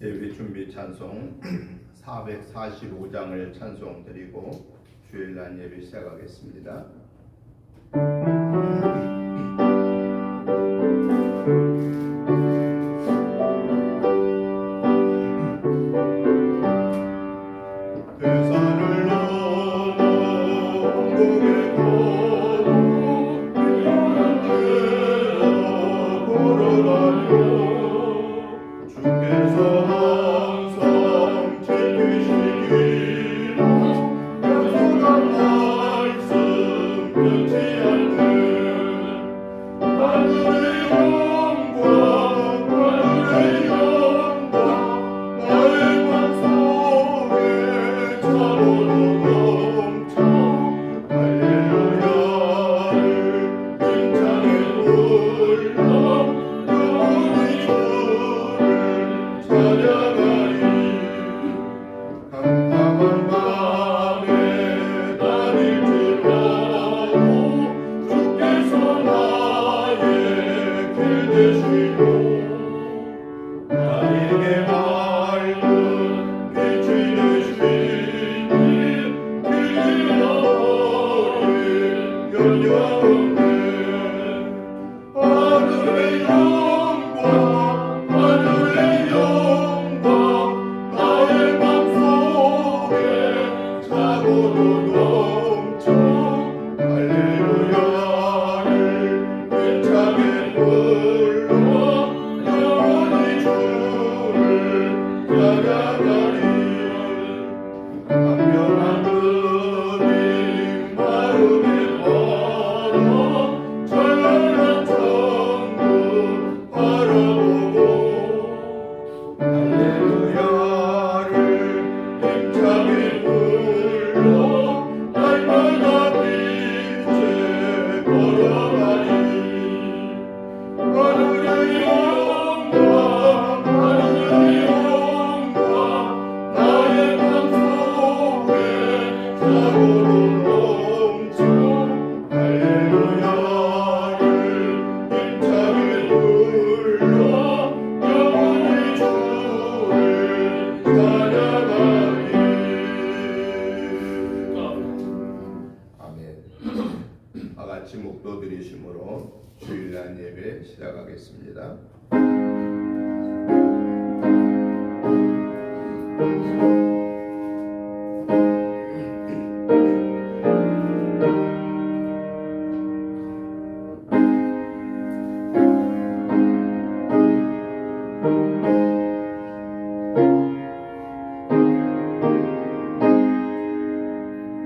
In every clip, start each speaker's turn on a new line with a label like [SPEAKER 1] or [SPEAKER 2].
[SPEAKER 1] 예배 준비 찬송 445장을 찬송 드리고 주일날 예배 시작하겠습니다. 같이 목도 드리심으로 주일날 예배 시작하겠습니다.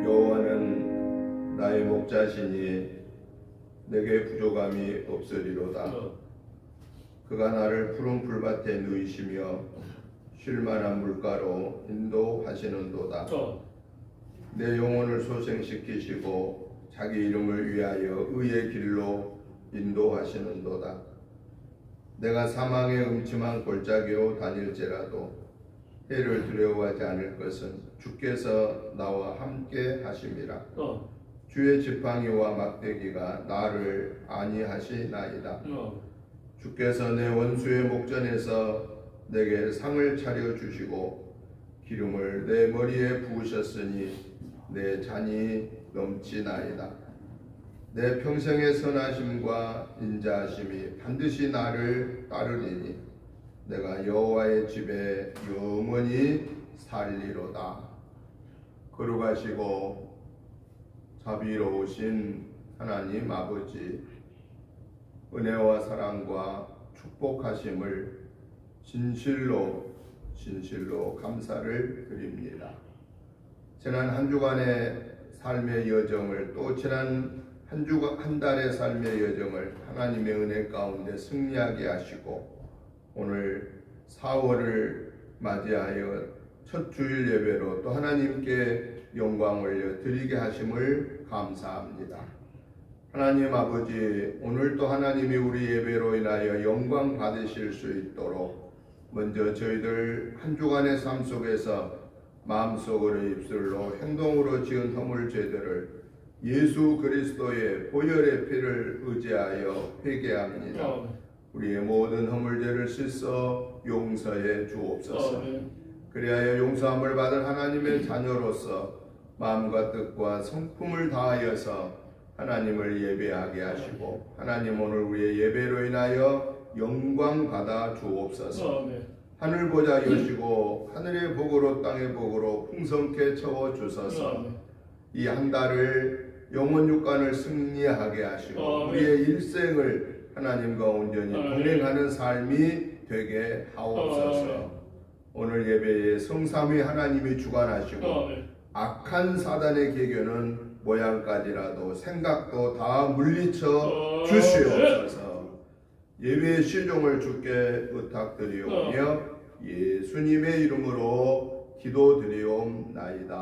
[SPEAKER 1] 여호와는 나의 목자시니 내게 부족함이 없으리로다. 그가 나를 푸른 풀밭에 누이시며 쉴만한 물가로 인도하시는도다. 내 영혼을 소생시키시고 자기 이름을 위하여 의의 길로 인도하시는도다. 내가 사망의 음침한 골짜기로 다닐지라도 해를 두려워하지 않을 것은 주께서 나와 함께 하심이라. 주의 지팡이와 막대기가 나를 안위하시나이다. 주께서 내 원수의 목전에서 내게 상을 차려주시고 기름을 내 머리에 부으셨으니 내 잔이 넘치나이다. 내 평생의 선하심과 인자하심이 반드시 나를 따르리니 내가 여호와의 집에 영원히 살리로다. 거룩하시고 자비로우신 하나님 아버지, 은혜와 사랑과 축복하심을 진실로 진실로 감사를 드립니다. 지난 한 주간의 삶의 여정을 또 지난 한 달의 삶의 여정을 하나님의 은혜 가운데 승리하게 하시고 오늘 4월을 맞이하여 첫 주일 예배로 또 하나님께 영광을 드리게 하심을 감사합니다. 하나님 아버지, 오늘도 하나님이 우리 예배로 인하여 영광 받으실 수 있도록 먼저 저희들 한 주간의 삶 속에서 마음속으로 입술로 행동으로 지은 허물 죄들을 예수 그리스도의 보혈의 피를 의지하여 회개합니다. 우리의 모든 허물죄를 씻어 용서해 주옵소서. 그리하여 용서함을 받은 하나님의 자녀로서 마음과 뜻과 성품을 다하여서 하나님을 예배하게 하시고 하나님 오늘 우리의 예배로 인하여 영광 받아 주옵소서. 하늘 보좌 여시고 하늘의 복으로 땅의 복으로 풍성케 채워 주소서. 이 한 달을 영원 육간을 승리하게 하시고 우리의 일생을 하나님과 온전히 동행하는 삶이 되게 하옵소서. 오늘 예배에 성삼위 하나님이 주관하시고 악한 사단의 계교는 모양까지라도 생각도 다 물리쳐 주시옵소서. 예배의 시종을 주께 부탁드리오며 예수님의 이름으로 기도드리옵나이다.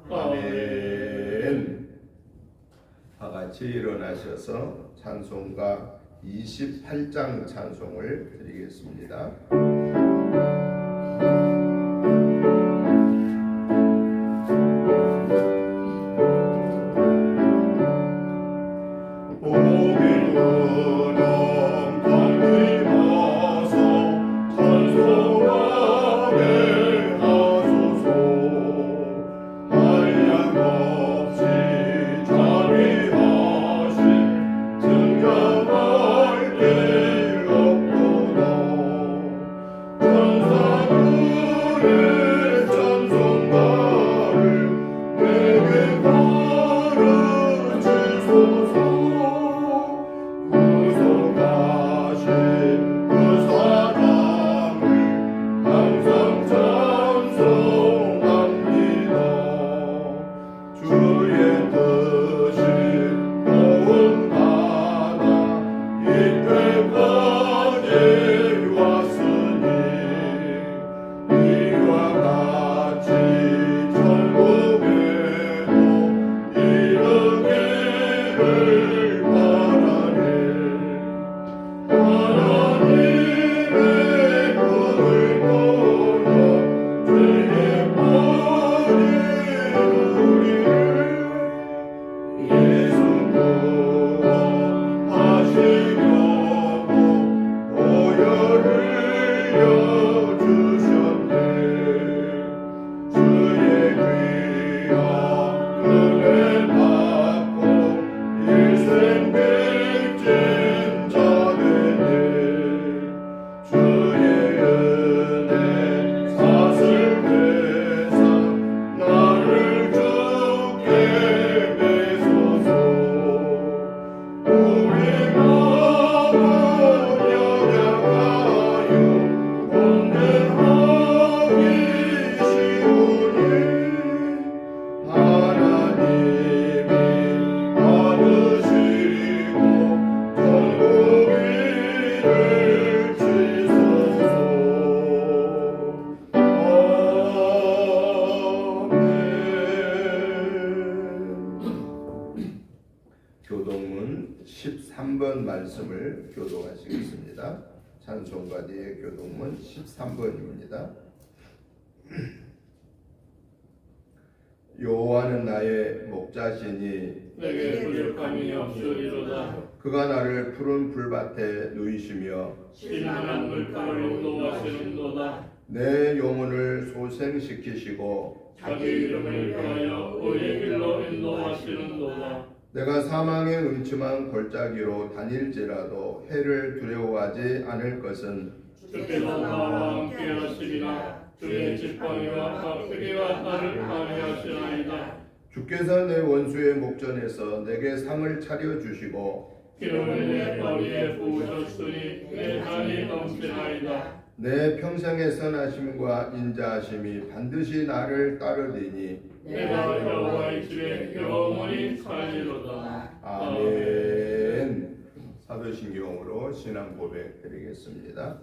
[SPEAKER 1] 아멘. 다 같이 일어나셔서 찬송가 28장 찬송을 드리겠습니다. 교동문 13번 말씀을 교동하시겠습니다. 찬송가 뒤에 교동문 13번입니다. 여호와는 나의 목자시니
[SPEAKER 2] 내게 부족함이 없으리로다.
[SPEAKER 1] 그가 나를 푸른 풀밭에 누이시며
[SPEAKER 2] 신선한 물가로 인도하시는도다.
[SPEAKER 1] 내 영혼을 소생시키시고
[SPEAKER 2] 자기 이름을 위하여 의의 길로 인도하시는도다.
[SPEAKER 1] 내가 사망의 음침한 골짜기로 다닐지라도 해를 두려워하지 않을 것은
[SPEAKER 2] 주께서 나와 함께 하시리라. 주의 지팡이와 박수리와 나를 방해하시나이다.
[SPEAKER 1] 주께서 내 원수의 목전에서 내게 상을 차려주시고
[SPEAKER 2] 기름을 내 머리에 부으셨으니 내 잔이 넘치나이다.
[SPEAKER 1] 내 평생의 선하심과 인자하심이 반드시 나를 따르리니
[SPEAKER 2] 내가 여호와의 집에 영원히 살리로다.
[SPEAKER 1] 아멘. 사도신경으로 신앙 고백 드리겠습니다.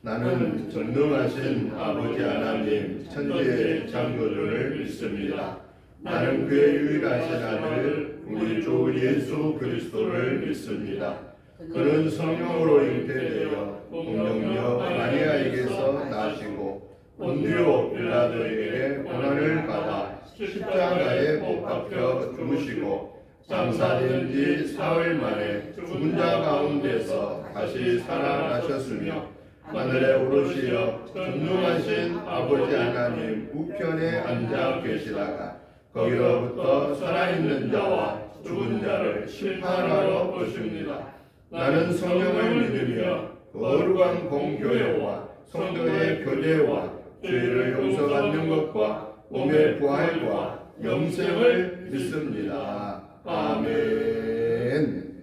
[SPEAKER 1] 나는 전능하신 아버지 하나님 천지의 창조주를 믿습니다. 나는 그의 유일하신 아들 우리 주 예수 그리스도를 믿습니다. 그는 성령으로 잉태되어 공동녀 마리아에게서 나시고 본디오 빌라도에게 고난을 받아 십자가에 못 박혀 죽으시고 장사된 지 사흘 만에 죽은 자 가운데서 다시 살아나셨으며 하늘에 오르시어 전능하신 아버지 하나님 우편에 앉아 계시다가 거기로부터 살아있는 자와 죽은 자를 심판하러 오십니다. 나는 성령을 믿으며 거룩한 공교회와 성도의 교제와 죄를 용서받는 것과 몸의 부활과 영생을 믿습니다. 아멘.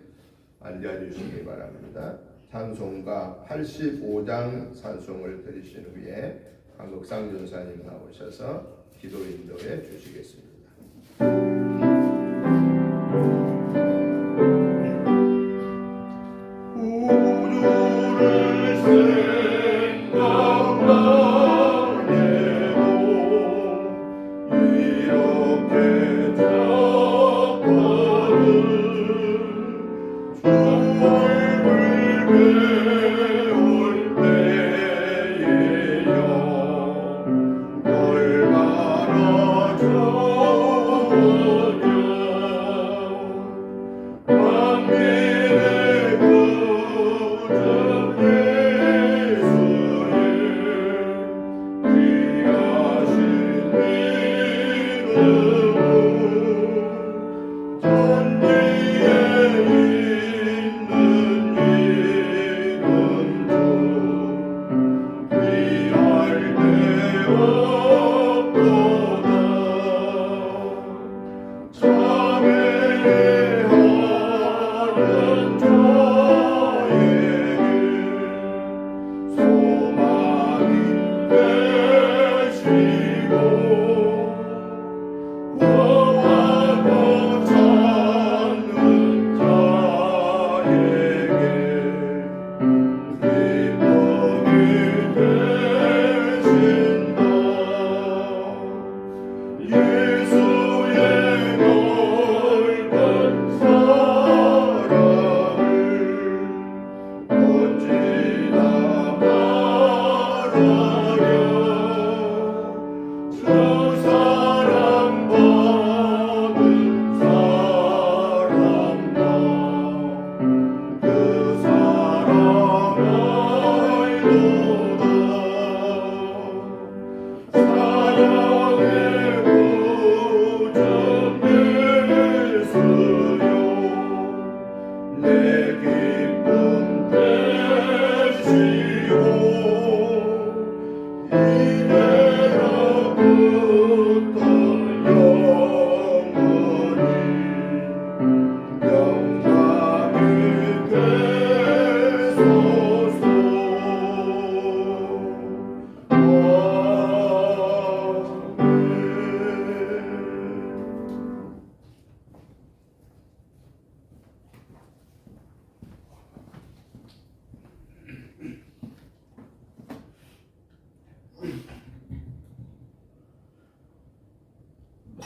[SPEAKER 1] 앉아주시기 바랍니다. 찬송가 85장 찬송을 들으신 후에 한국상 전사님 나오셔서 기도 인도해 주시겠습니다.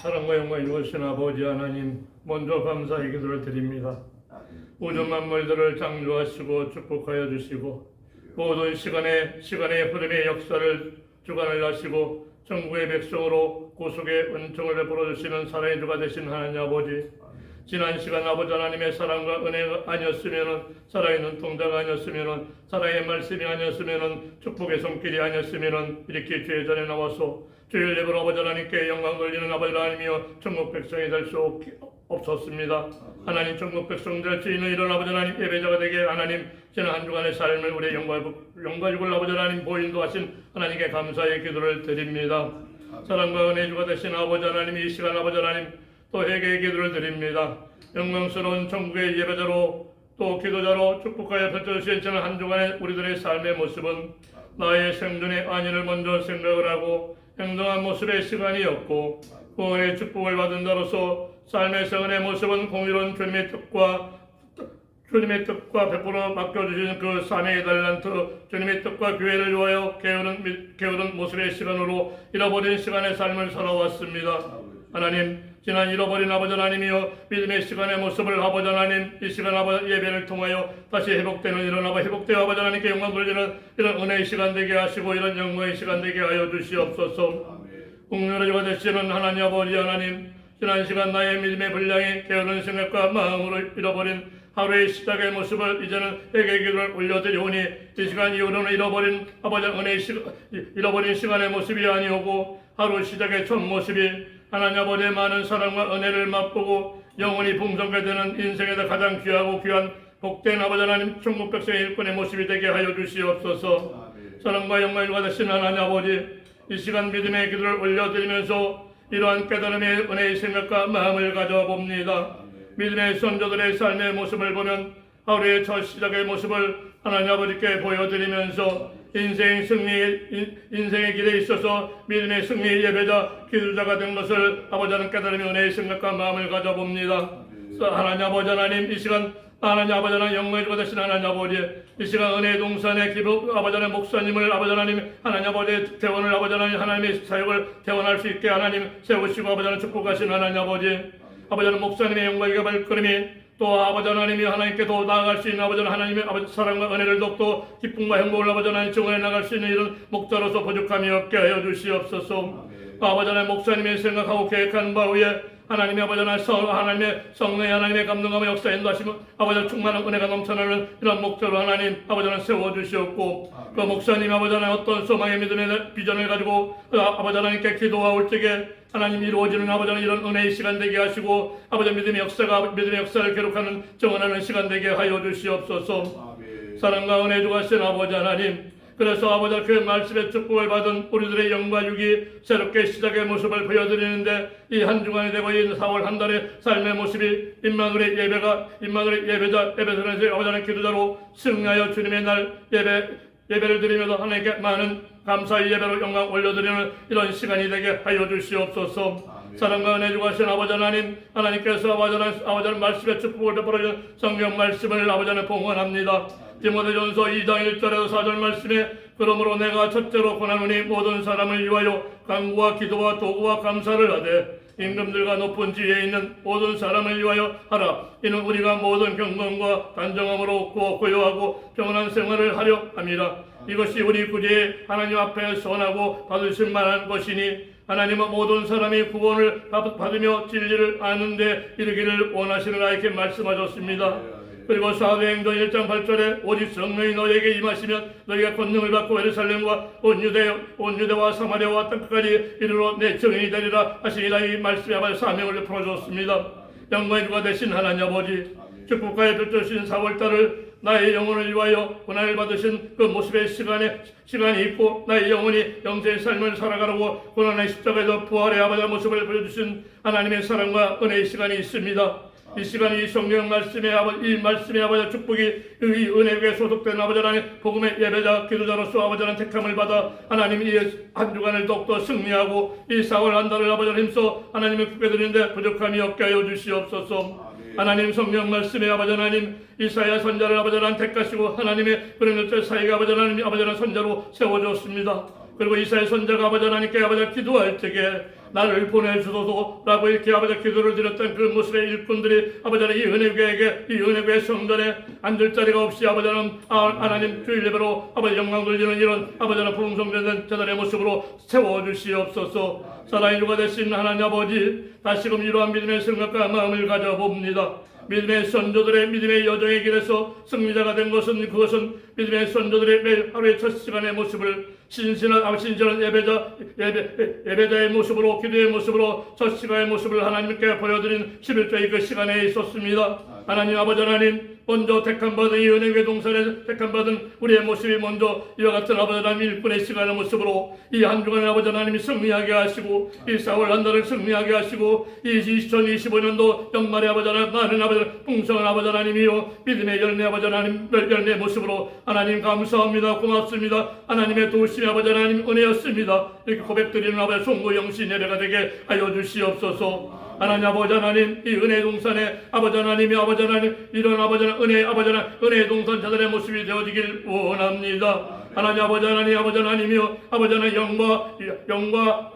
[SPEAKER 2] 사랑과 영광이 주신 아버지 하나님, 먼저 감사의 기도를 드립니다. 우주 만물들을 창조하시고 축복하여 주시고 모든 시간의 흐름의 역사를 주관을 하시고 천국의 백성으로 구속의 은총을 베풀어 주시는 살아있는 주가 되신 하나님 아버지, 지난 시간 아버지 하나님의 사랑과 은혜가 아니었으면은, 살아있는 통자가 아니었으면은, 살아있는 말씀이 아니었으면은, 축복의 손길이 아니었으면은 이렇게 주의 전에 나와서 주의 예배로 아버지 하나님께 영광 돌리는 아버지 하나님이여 천국 백성이 될 수 없었습니다. 하나님 천국 백성 될 수 있는 이런 아버지 하나님 예배자가 되게 하나님 지난 한 주간의 삶을 우리의 영광을 아버지 하나님 보인도하신 하나님께 감사의 기도를 드립니다. 사랑과 은혜 주가 되신 아버지 하나님, 이 시간 아버지 하나님 또 회개의 기도를 드립니다. 영광스러운 천국의 예배자로 또 기도자로 축복하여 펼쳐주신 지난 한 주간의 우리들의 삶의 모습은 나의 생존의 안위를 먼저 생각을 하고 행동한 모습의 시간이었고 구원의 축복을 받은 자로서 삶의 생활의 모습은 공의로운 주님의 뜻과 베풀어 맡겨주신 그 사명의 달란트, 주님의 뜻과 교회를 위하여 게으른 모습의 시간으로 잃어버린 시간의 삶을 살아왔습니다. 하나님, 지난 잃어버린 아버지 하나님이여 믿음의 시간의 모습을 아버지 하나님 이 시간 아버지 예배를 통하여 다시 회복되는 이런 회복되어 아버지 하나님께 영광 돌리는 이런 은혜의 시간 되게 하시고 이런 영광의 시간 되게 하여 주시옵소서. 국률의가 되시는 하나님 아버지 하나님, 지난 시간 나의 믿음의 분량이 게으른 생각과 마음으로 잃어버린 하루의 시작의 모습을 이제는 회개 기도를 올려드리오니 이 시간 이후로는 잃어버린 아버지 은혜의 잃어버린 시간의 모습이 아니오고 하루 시작의 첫 모습이 하나님 아버지의 많은 사랑과 은혜를 맛보고 영원히 풍성하게 되는 인생에서 가장 귀하고 귀한 복된 아버지 하나님 천국 백성의 일꾼의 모습이 되게 하여 주시옵소서. 사랑과 영광을 받으신 하나님 아버지, 이 시간 믿음의 기도를 올려드리면서 이러한 깨달음의 은혜의 생각과 마음을 가져봅니다. 믿음의 선조들의 삶의 모습을 보면 하루의 첫 시작의 모습을 하나님 아버지께 보여드리면서 인생의 길에 있어서 믿음의 승리의 예배자, 기도자가 된 것을 아버지 하나님 깨달음의 은혜의 생각과 마음을 가져봅니다. 하나님 아버지 하나님, 이 시간 하나님 아버지 하나님 영광을 받으신 하나님 아버지, 이 시간 은혜의 동산의 기부 아버지 하나님 목사님을 아버지 하나님 아버지의 대원을 아버지 하나님의 사역을 대원할 수 있게 하나님 세우시고 아버지 하나님 축복하신 하나님 아버지 하나님 목사님의 영광의 발걸음이 또 아버지 하나님이 하나님께 더 나아갈 수 있는 아버지 하나님의 아버지 사랑과 은혜를 더욱더 기쁨과 행복을 아버지 하나님 증언해 나갈 수 있는 이런 목자로서 부족함이 없게 하여 주시옵소서. 아버지 하나님 목사님의 생각하고 계획한 바 위에 하나님의 아버지 하나님의 성령의 하나님의 감동감의 역사에 인도하시면 아버지 충만한 은혜가 넘쳐나는 이런 목자로 하나님 아버지 하나님 세워주시옵고 그 목사님 아버지 하나님 어떤 소망의 믿음의 비전을 가지고 아버지 하나님께 기도할 적에 하나님 이루어지는 아버지 하나님 이런 은혜의 시간 되게 하시고 아버지 믿음의 역사를 기록하는 정언하는 시간 되게 하여 주시옵소서. 사랑과 은혜 주가신 아버지 하나님, 그래서 아버지 그 말씀의 축복을 받은 우리들의 영과 육이 새롭게 시작의 모습을 보여드리는데 이 한 주간이 되고 이 4월 한 달의 삶의 모습이 임마누엘의 예배자 예배선에서 아버지 하나님 기도자로 승리하여 주님의 날 예배를 드리면서 하나님께 많은 감사의 예배로 영광 올려드리는 이런 시간이 되게 하여 주시옵소서. 사랑과 은혜 주가신 아버지 하나님, 하나님께서 아버지 하나님 말씀의 축복을 베풀어주는 성경 말씀을 아버지 하나님 봉헌합니다. 디모데전서 2장 1절에서 4절 말씀에 그러므로 내가 첫째로 권하노니 모든 사람을 위하여 간구와 기도와 도구와 감사를 하되 임금들과 높은 지위에 있는 모든 사람을 위하여 하라. 이는 우리가 모든 경건과 단정함으로 고요하고 평안한 생활을 하려 함이라. 이것이 우리 구제에 하나님 앞에 선하고 받으실 만한 것이니 하나님은 모든 사람이 구원을 받으며 진리를 아는데 이르기를 원하시느라 이렇게 말씀하셨습니다. 그리고 사도행전 1장 8절에 오직 성령이 너에게 임하시면 너희가 권능을 받고 예루살렘과 온 유대와 사마리아와 땅끝까지 이르러 내 증인이 되리라 하시니라. 이 말씀에 아버지 사명을 풀어줬습니다. 영광의 주가 되신 하나님 아버지, 축복하여 펼쳐주신 4월달을 나의 영혼을 위하여 고난을 받으신 그 모습의 시간이 있고 나의 영혼이 영생의 삶을 살아가려고 고난의 십자가에서 부활의 아버지의 모습을 보여주신 하나님의 사랑과 은혜의 시간이 있습니다. 이 시간이 이 성경 말씀의 아버지 축복이 이 은혜에 소속된 아버지 하나님 복음의 예배자 기도자로서 아버지 하나님 택함을 받아 하나님 이 한 주간을 더욱더 승리하고 이 4월 한 달을 아버지 하나님 힘써 하나님을 기쁘게 드리는데 부족함이 없게 하여 주시옵소서. 하나님 성경 말씀에 아버지 하나님 이사야 선자를 아버지 하나님 택하시고 하나님의 그런 일들 사이에 아버지 하나님이 아버지 하나님 선자로 세워줬습니다. 그리고 이사야 선자가 아버지 하나님께 아버지 기도할 적에 나를 보내주소서라고 이렇게 아버지 기도를 드렸던 그 모습의 일꾼들이 아버지 하나님 이 은혜교회 성전에 앉을 자리가 없이 아버지 하나님 주일 예배로 아버지 영광 돌리는 이런 아버지 하나님 풍성된 제단의 모습으로 세워주시옵소서. 사랑의 주가 되신 하나님 아버지, 다시금 이러한 믿음의 생각과 마음을 가져봅니다. 믿음의 선조들의 믿음의 여정의 길에서 승리자가 된 것은 그것은 믿음의 선조들의 매일 하루의 첫 시간의 모습을 신실한 예배자의 모습으로 기도의 모습으로 첫 시간의 모습을 하나님께 보여드린 11조의 그 시간에 있었습니다. 하나님 아버지 하나님 먼저 택함받은 이 은혜 외동산에 택함받은 우리의 모습이 먼저 이와 같은 아버지 하나님 일꾼의 시간의 모습으로 이 한 주간의 아버지 하나님이 승리하게 하시고 이 4월 한 달을 승리하게 하시고 이 2025년도 연말의 아버지 하나님 나는 아버지 하나님 풍성한 아버지 하나님이요 믿음의 열매 아버지 하나님 열매 모습으로 하나님 감사합니다. 고맙습니다. 하나님의 도우심이 아버지 하나님 은혜였습니다. 이렇게 고백드리는 아버지 송구 영신 예배가 되게 하여 주시옵소서. 하나님 아버지 하나님 이 은혜 동산에 아버지 하나님이 아버지 하나님 이런 아버지 하나님 은혜 아버지 하나님 은혜 동산 자들의 모습이 되어지길 원합니다. 하나님 아버지 하나님 아버지 하나님이요 아버지 하나님 영과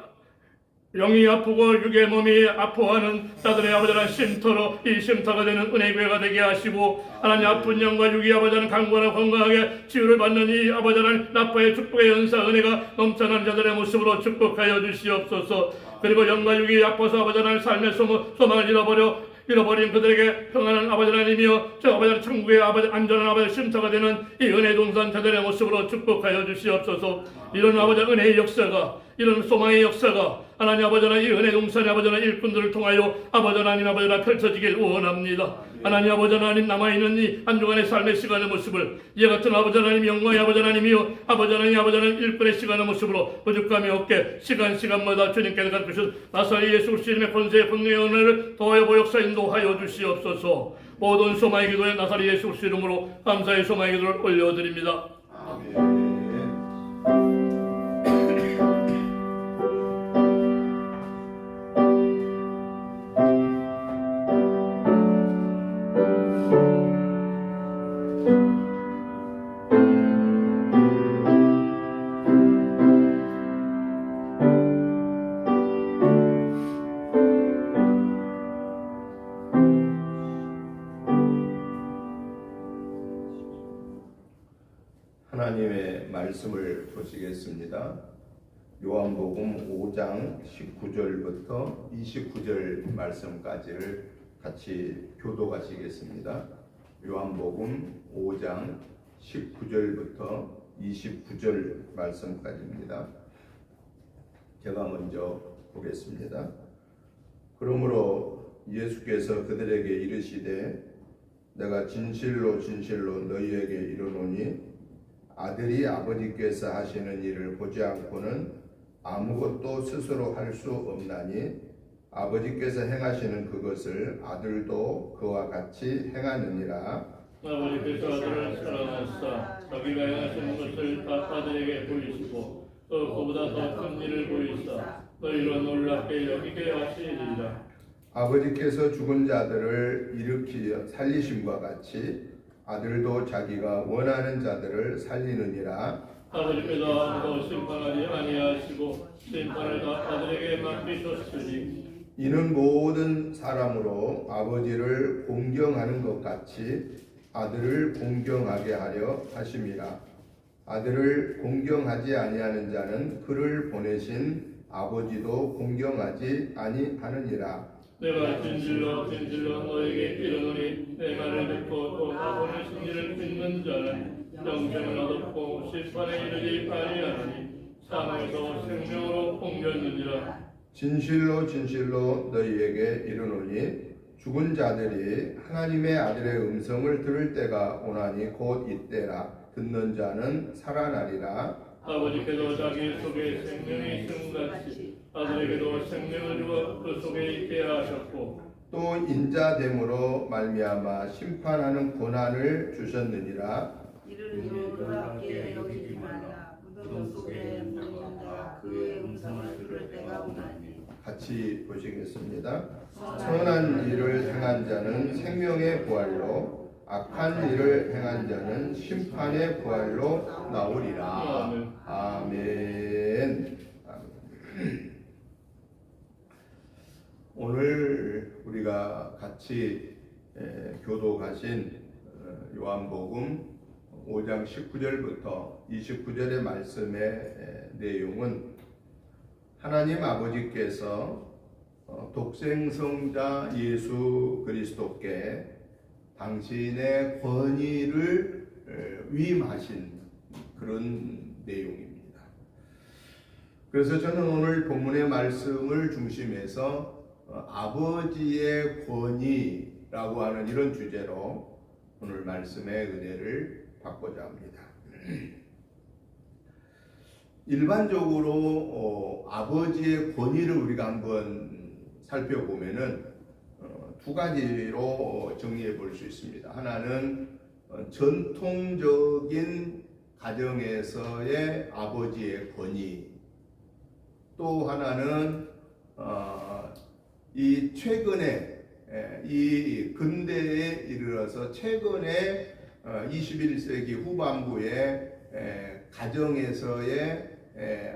[SPEAKER 2] 영이 아프고 육의 몸이 아파하는 자들의 아버지 하나님 쉼터로 이 쉼터가 되는 은혜교회가 되게 하시고 하나님 아픈 영과 육이 아버지 하나님 강건하고 건강하게 치유를 받는 이 아버지 하나님 나빠의 축복의 연사 은혜가 넘쳐나는 자들의 모습으로 축복하여 주시옵소서. 그리고 영과 육이 아파서 아버지 하나님 삶의 소망을 잃어버린 그들에게 평안한 아버지 하나님이여 저 아버지 하나님 천국의 아버지 안전한 아버지 쉼터가 되는 이 은혜 동산 자들의 모습으로 축복하여 주시옵소서. 이런 아버지 은혜의 역사가 이런 소망의 역사가 하나님 아버지 하나님 이 은혜 동산의 아버지 하나님 일꾼들을 통하여 아버지 하나님 아버지 하나님 펼쳐지길 원합니다. 하나님 아버지 하나님 남아있는 이 한 주간의 삶의 시간의 모습을 이와 같은 아버지 하나님 영광의 아버지 하나님이요 아버지 하나님 일꾼의 시간의 모습으로 부족함이 없게 시간마다 주님께서 가르치신 나사렛 예수 그리스도 이름의 권세의 분노의 은혜를 더하여 보역사 인도하여 주시옵소서. 모든 소망의 기도에 나사렛 예수 그리스도 이름으로 감사의 소망의 기도를 올려드립니다.
[SPEAKER 1] 아멘. 하나님의 말씀을 보시겠습니다. 요한복음 5장 19절부터 29절 말씀까지를 같이 교독하시겠습니다. 요한복음 5장 19절부터 29절 말씀까지입니다. 제가 먼저 보겠습니다. 그러므로 예수께서 그들에게 이르시되 내가 진실로 너희에게 이르노니 아들이 아버지께서 하시는 일을 보지 않고는 아무것도 스스로 할 수 없나니 아버지께서 행하시는 그것을 아들도 그와 같이 행하느니라.
[SPEAKER 2] 아버지께서 아들을 사랑하사 자기가 행하시는 것을 다 아들에게 보이시고 또 그보다 더 큰 일을 보이사 너희로 놀랍게 여기게 하시리라.
[SPEAKER 1] 아버지께서 죽은 자들을 일으키어 살리심과 같이 아들도 자기가 원하는 자들을 살리느니라.
[SPEAKER 2] 아버지께서 아무도 심판하지 아니하시고 심판을 다 아들에게 맡기셨으니
[SPEAKER 1] 이는 모든 사람으로 아버지를 공경하는 것 같이 아들을 공경하게 하려 하심이라. 아들을 공경하지 아니하는 자는 그를 보내신 아버지도 공경하지 아니하느니라.
[SPEAKER 2] 내가 진실로 너에게 이르노니 내 말을 듣고 또 나 보내신 이를 믿는 자는 영생을 얻었고 심판에 이르지 아니하나니 사망에서 생명으로 옮겼느니라.
[SPEAKER 1] 진실로 너희에게 이르노니 죽은 자들이 하나님의 아들의 음성을 들을 때가 오나니 곧 이때라. 듣는 자는 살아나리라.
[SPEAKER 2] 아버지께서 자기 속에 생명이 있음같이 아들에게도 생명을 주어 그 속에 있게 하셨고
[SPEAKER 1] 또 인자됨으로 말미암아 심판하는 권한을 주셨느니라.
[SPEAKER 3] 이를 놀랍게 여기지 말라. 무덤 속에 묻는 자가 그의 음성을 들을 때가 오나니.
[SPEAKER 1] 같이 보시겠습니다. 선한 일을 행한 자는 생명의 부활로 악한 일을 행한 자는 심판의 부활로 나오리라. 아멘. 오늘 우리가 같이 교독하신 요한복음 5장 19절부터 29절의 말씀의 내용은 하나님 아버지께서 독생성자 예수 그리스도께 당신의 권위를 위임하신 그런 내용입니다. 그래서 저는 오늘 본문의 말씀을 중심해서 아버지의 권위라고 하는 이런 주제로 오늘 말씀의 은혜를 받고자 합니다. 일반적으로 아버지의 권위를 우리가 한번 살펴보면은 두 가지로 정리해 볼 수 있습니다. 하나는 전통적인 가정에서의 아버지의 권위, 또 하나는 이 최근에 이 근대에 이르러서 최근에 21세기 후반부에 가정에서의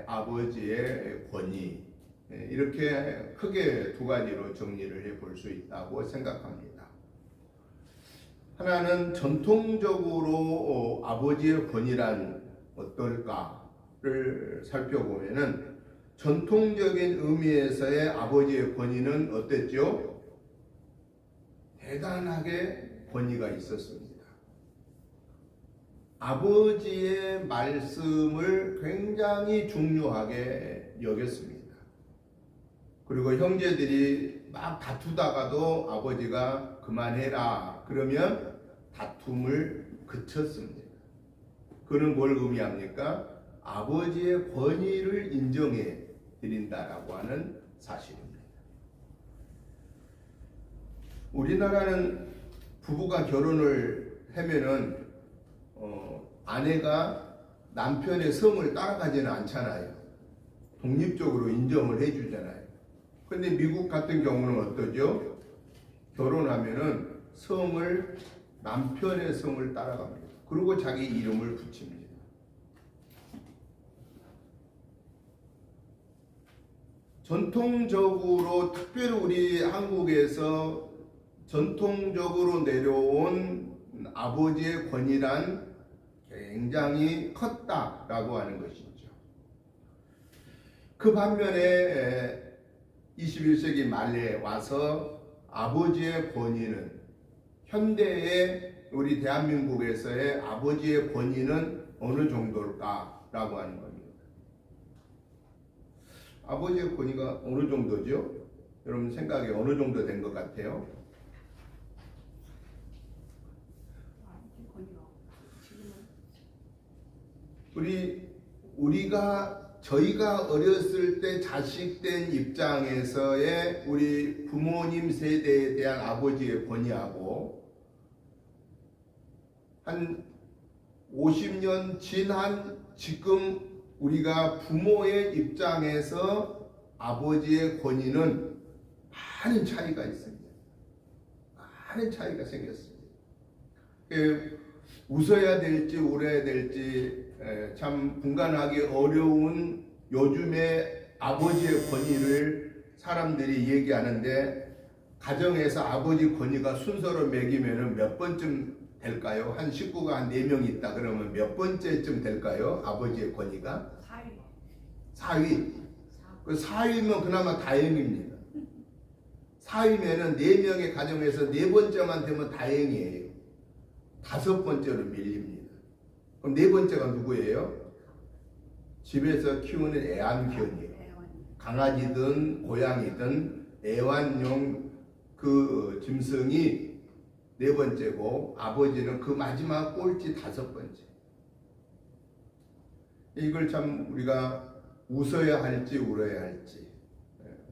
[SPEAKER 1] 아버지의 권위, 이렇게 크게 두 가지로 정리를 해 볼 수 있다고 생각합니다. 하나는 전통적으로 아버지의 권위란 어떨까를 살펴보면은 전통적인 의미에서의 아버지의 권위는 어땠죠? 대단하게 권위가 있었습니다. 아버지의 말씀을 굉장히 중요하게 여겼습니다. 그리고 형제들이 막 다투다가도 아버지가 그만해라 그러면 다툼을 그쳤습니다. 그는 뭘 의미합니까? 아버지의 권위를 인정해 드린다라고 하는 사실입니다. 우리나라는 부부가 결혼을 하면은 아내가 남편의 성을 따라가지는 않잖아요. 독립적으로 인정을 해주잖아요. 근데 미국 같은 경우는 어떠죠? 결혼하면은 성을, 남편의 성을 따라갑니다. 그리고 자기 이름을 붙입니다. 전통적으로, 특별히 우리 한국에서 전통적으로 내려온 아버지의 권위란 굉장히 컸다라고 하는 것이죠. 그 반면에 21세기 말에 와서 아버지의 권위는, 현대의 우리 대한민국에서의 아버지의 권위는 어느 정도일까라고 하는 겁니다. 아버지의 권위가 어느 정도죠? 여러분 생각이 어느 정도 된 것 같아요? 저희가 어렸을 때 자식된 입장에서의 우리 부모님 세대에 대한 아버지의 권위하고 한 50년 지난 지금 우리가 부모의 입장에서 아버지의 권위는 많은 차이가 있습니다. 많은 차이가 생겼습니다. 웃어야 될지 울어야 될지 참 분간하기 어려운 요즘의 아버지의 권위를 사람들이 얘기하는데, 가정에서 아버지 권위가 순서로 매기면 몇 번쯤 될까요? 한 식구가 한 4명 있다 그러면 몇 번째쯤 될까요? 아버지의 권위가? 4위. 그 4위면 그나마 다행입니다. 4위면은 4명의 가정에서 4번째만 되면 다행이에요. 5번째로 밀립니다. 그럼 4번째가 누구예요? 집에서 키우는 애완견이에요. 강아지든 고양이든 애완용 그 짐승이 4번째고, 아버지는 그 마지막 꼴찌 5번째. 이걸 참 우리가 웃어야 할지 울어야 할지,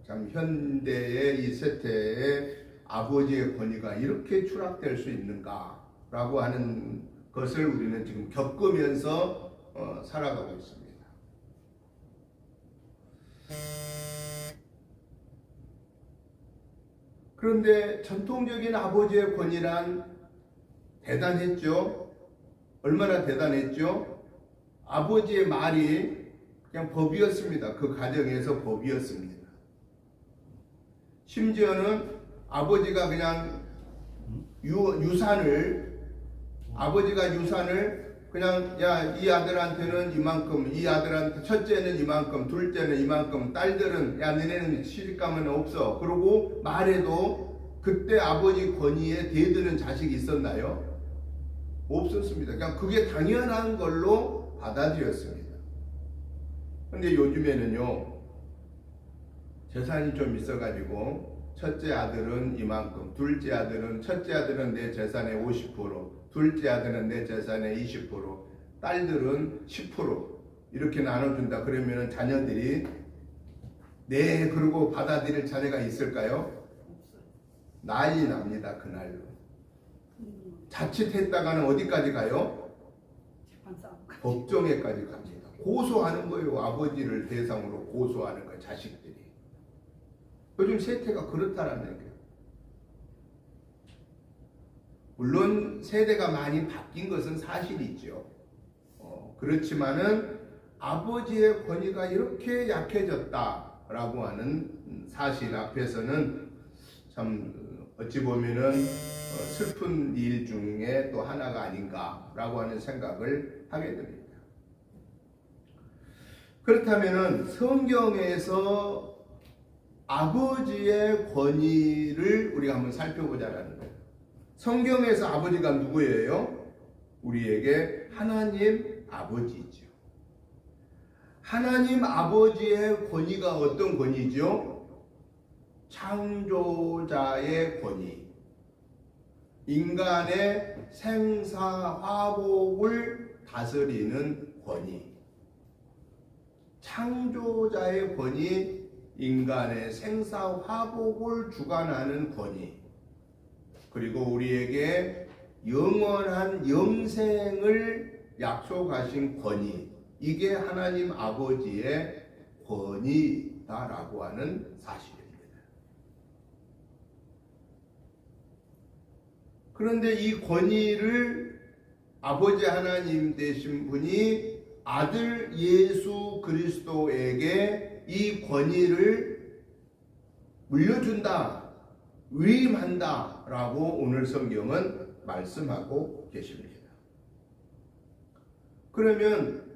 [SPEAKER 1] 참 현대의 이 세태에 아버지의 권위가 이렇게 추락될 수 있는가라고 하는 것을 우리는 지금 겪으면서 살아가고 있습니다. 그런데 전통적인 아버지의 권위란 대단했죠. 얼마나 대단했죠? 아버지의 말이 그냥 법이었습니다. 그 가정에서 법이었습니다. 심지어는 아버지가 그냥 아버지가 유산을 그냥, 야, 이 아들한테는 이만큼, 이 아들한테 첫째는 이만큼, 둘째는 이만큼, 딸들은 야, 너네는 시집가면 없어. 그러고 말해도 그때 아버지 권위에 대드는 자식이 있었나요? 없었습니다. 그냥 그게 당연한 걸로 받아들였습니다. 근데 요즘에는요, 재산이 좀 있어가지고 첫째 아들은 이만큼, 첫째 아들은 내 재산의 50%, 둘째 아들은 내 재산의 20%, 딸들은 10% 이렇게 나눠준다. 그러면은 자녀들이 네 그러고 받아들일 자녀가 있을까요? 난리 납니다. 그날로. 자칫했다가는 어디까지 가요? 법정에까지 갑니다. 고소하는 거예요. 아버지를 대상으로 고소하는 거예요. 자식들이. 요즘 세태가 그렇다라는 얘기예요. 물론 세대가 많이 바뀐 것은 사실이죠. 그렇지만은 아버지의 권위가 이렇게 약해졌다라고 하는 사실 앞에서는 참 어찌 보면은 슬픈 일 중에 또 하나가 아닌가라고 하는 생각을 하게 됩니다. 그렇다면은 성경에서 아버지의 권위를 우리가 한번 살펴보자라는 거예요. 성경에서 아버지가 누구예요? 우리에게 하나님 아버지죠. 하나님 아버지의 권위가 어떤 권위죠? 창조자의 권위. 인간의 생사화복을 다스리는 권위. 창조자의 권위, 인간의 생사화복을 주관하는 권위, 그리고 우리에게 영원한 영생을 약속하신 권위, 이게 하나님 아버지의 권위다라고 하는 사실입니다. 그런데 이 권위를 아버지 하나님 되신 분이 아들 예수 그리스도에게 이 권위를 물려준다, 위임한다 라고 오늘 성경은 말씀하고 계십니다. 그러면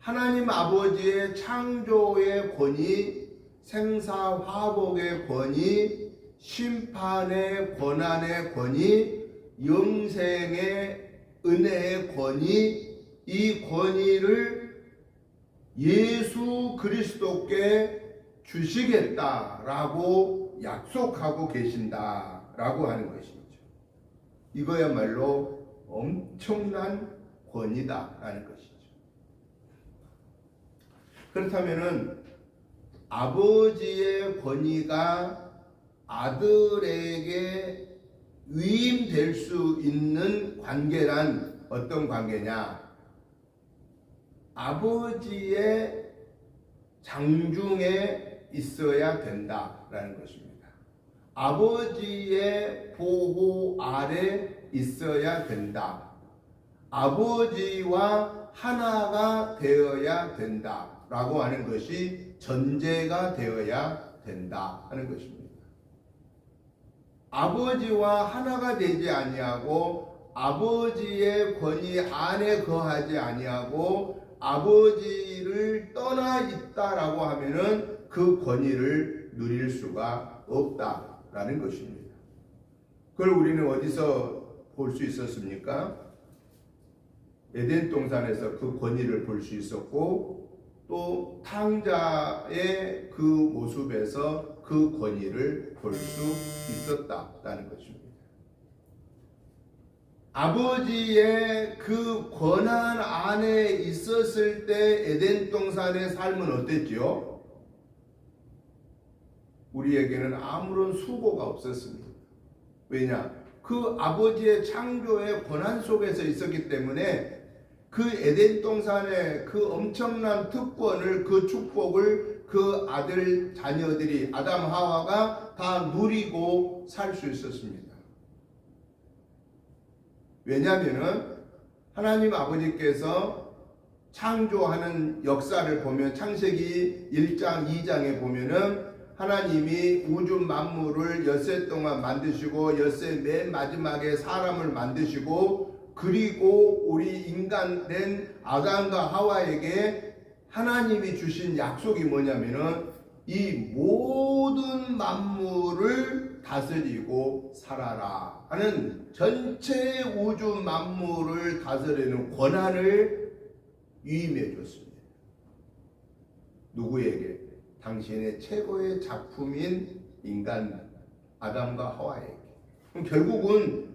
[SPEAKER 1] 하나님 아버지의 창조의 권위, 생사화복의 권위, 심판의 권한의 권위, 영생의 은혜의 권위, 이 권위를 예수 그리스도께 주시겠다라고 약속하고 계신다라고 하는 것이죠. 이거야말로 엄청난 권위다라는 것이죠. 그렇다면은 아버지의 권위가 아들에게 위임될 수 있는 관계란 어떤 관계냐? 아버지의 장중에 있어야 된다라는 것입니다. 아버지의 보호 아래 있어야 된다. 아버지와 하나가 되어야 된다라고 하는 것이 전제가 되어야 된다 하는 것입니다. 아버지와 하나가 되지 아니하고 아버지의 권위 안에 거하지 아니하고 아버지를 떠나 있다라고 하면은 그 권위를 누릴 수가 없다라는 것입니다. 그걸 우리는 어디서 볼 수 있었습니까? 에덴 동산에서 그 권위를 볼 수 있었고 또 탕자의 그 모습에서 그 권위를 볼 수 있었다라는 것입니다. 아버지의 그 권한 안에 있었을 때 에덴 동산의 삶은 어땠지요? 우리에게는 아무런 수고가 없었습니다. 왜냐? 그 아버지의 창조의 권한 속에서 있었기 때문에 그 에덴 동산의 그 엄청난 특권을, 그 축복을 그 아들 자녀들이 아담 하와가 다 누리고 살 수 있었습니다. 왜냐하면은 하나님 아버지께서 창조하는 역사를 보면 창세기 1장 2장에 보면은 하나님이 우주 만물을 엿새 동안 만드시고 엿새 맨 마지막에 사람을 만드시고 그리고 우리 인간 된 아담과 하와에게 하나님이 주신 약속이 뭐냐면은 이 모든 만물을 다스리고 살아라 하는 전체 우주 만물을 다스리는 권한을 위임해 줬습니다. 누구에게? 당신의 최고의 작품인 인간 아담과 하와에게. 그럼 결국은